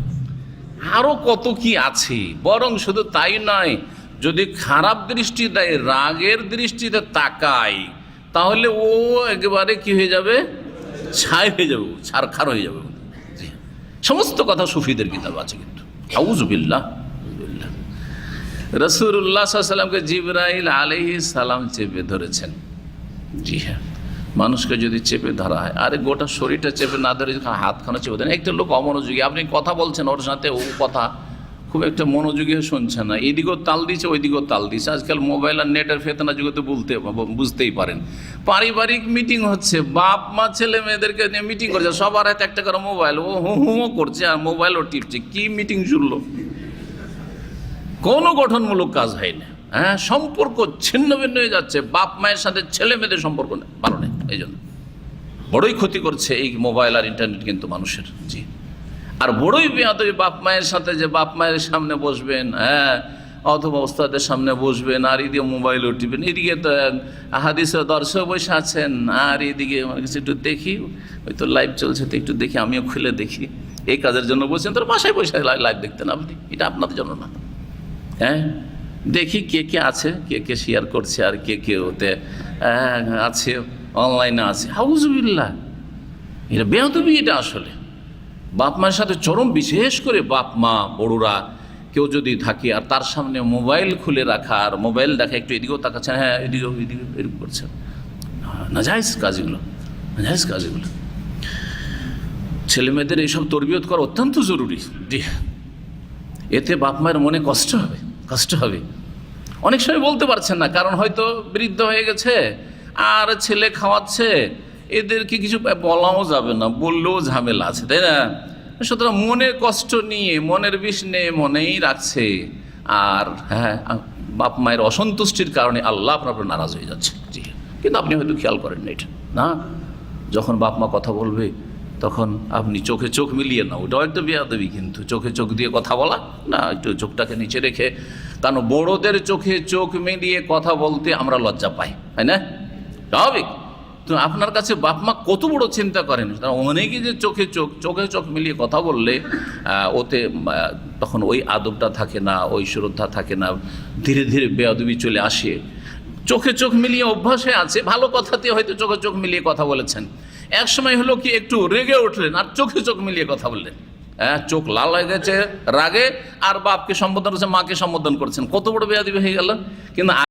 আরও কত কি আছে। বরং শুধু তাই নয়, যদি খারাপ দৃষ্টি দেয়, রাগের দৃষ্টিতে তাকায়, তাহলে ও একেবারে কি হয়ে যাবে, ছাই হয়ে যাবে, ছারখার হয়ে যাবে। সমস্ত কথা সুফিদের কিতাব আছে, কিন্তু আউযুবিল্লাহ। রাসূলুল্লাহ সাল্লাল্লাহু আলাইহি ওয়াসাল্লামকে জিবরাইল আলাইহিস সালাম চেপে ধরেছেন। জি হ্যাঁ, মানুষকে যদি চেপে ধরা হয়, আরে গোটা শরীরটা চেপে না ধরে হাতখানা চেপে দেন। একটা লোক অমনোযোগী, আপনি কথা বলছেন ওর সাথে, ও কথা খুব একটা মনোযোগী শুনছে না, এইদিকেও তাল দিচ্ছে ওইদিকেও তাল দিচ্ছে। আজকাল মোবাইল আর নেটের ফেতনা যুগতে বুঝতেই পারেন। পারিবারিক মিটিং হচ্ছে, বাপ মা ছেলে মেয়েদেরকে নিয়ে মিটিং করছে, সবার হাতে একটা করে মোবাইল, ও হুঁ করছে আর মোবাইলও টিপছে। কি মিটিং চললো? কোনো গঠনমূলক কাজ হয় না। হ্যাঁ, সম্পর্ক ছিন্ন ভিন্ন হয়ে যাচ্ছে, বাপ মায়ের সাথে ছেলে মেয়েদের সম্পর্ক ভালো নেই। এই জন্য বড়ই ক্ষতি করছে এই মোবাইল আর ইন্টারনেট কিন্তু মানুষের। জি, আর বড়ই বেয়াদবি বাপ মায়ের সাথে, যে বাপ মায়ের সামনে বসবেন, হ্যাঁ, অথবা ওস্তাদের সামনে বসবেন আর এদিকে মোবাইলও টিপবেন, এদিকে তো হাদিসে দর্শক বসে আছেন আর এদিকে আমার কাছে একটু দেখি, ওই তো লাইভ চলছে তো একটু দেখি, আমিও খুলে দেখি। এই কাজের জন্য বলছেন, তোর বাসায় বসে লাইভ দেখতেন আপনি, এটা আপনাদের জন্য না। হ্যাঁ, দেখি কে কে আছে, কে কে শেয়ার করছে আর কে কে ওতে আছে, অনলাইনে আছে। হাউজুবিল্লাহ, এটা বেয়াদবি। এটা আসলে বাপ মায়ের সাথে চরম, বিশেষ করে বাপ মা বড়রা কেউ যদি থাকে আর তার সামনে মোবাইল খুলে রাখা আর মোবাইল দেখা, একটু এদিকেও তাকাচ্ছেন, হ্যাঁ এদিকেও এরকম করছেন, নাজায়েজ কাজগুলো, নাজায়েজ কাজগুলো। ছেলে মেয়েদের এইসব তরবিয়ত করা অত্যন্ত জরুরি। জি, এতে বাপ মায়ের মনে কষ্ট হবে, কষ্ট হবে। অনেক সময় বলতে পারছেন না, কারণ হয়তো বৃদ্ধ হয়ে গেছে আর ছেলে খাওয়াচ্ছে, এদেরকে কিছু বলাও যাবে না, বললেও ঝামেলা আছে, তাই না? সুতরাং মনের কষ্ট নিয়ে, মনের বিষ নিয়ে মনেই রাখছে, আর হ্যাঁ বাপ মায়ের অসন্তুষ্টির কারণে আল্লাহ আপনার উপর নারাজ হয়ে যাচ্ছে। জি, কিন্তু আপনি হয়তো খেয়াল করেন না এটা, না? যখন বাপ মা কথা বলবে তখন আপনি চোখে চোখ মিলিয়ে না, ওটাও একটা বেয়াদবি, কিন্তু চোখে চোখ দিয়ে কথা বলা না, একটু চোখটাকে নিচে রেখে। কারণ বড়দের চোখে চোখ মিলিয়ে কথা বলতে আমরা লজ্জা পাই, তাই না? স্বাভাবিক। তো আপনার কাছে বাপ মা কত বড় চিন্তা করেন, অনেকে যে চোখে চোখ মিলিয়ে কথা বললে ওতে তখন ওই আদবটা থাকে না, ওই শ্রদ্ধা থাকে না, ধীরে ধীরে বেয়াদবি চলে আসে। চোখে চোখ মিলিয়ে অভ্যাসে আছে, ভালো কথাতে হয়তো চোখে চোখ মিলিয়ে কথা বলেছেন, এক সময় হলো কি একটু রেগে উঠলেন আর চোখে চোখ মিলিয়ে কথা বললেন, হ্যাঁ চোখ লাল হয়ে গেছে রাগে, আর বাপকে সম্বোধন করছেন, মাকে সম্বোধন করছেন, কত বড় বেয়াদবি হয়ে গেল। কিন্তু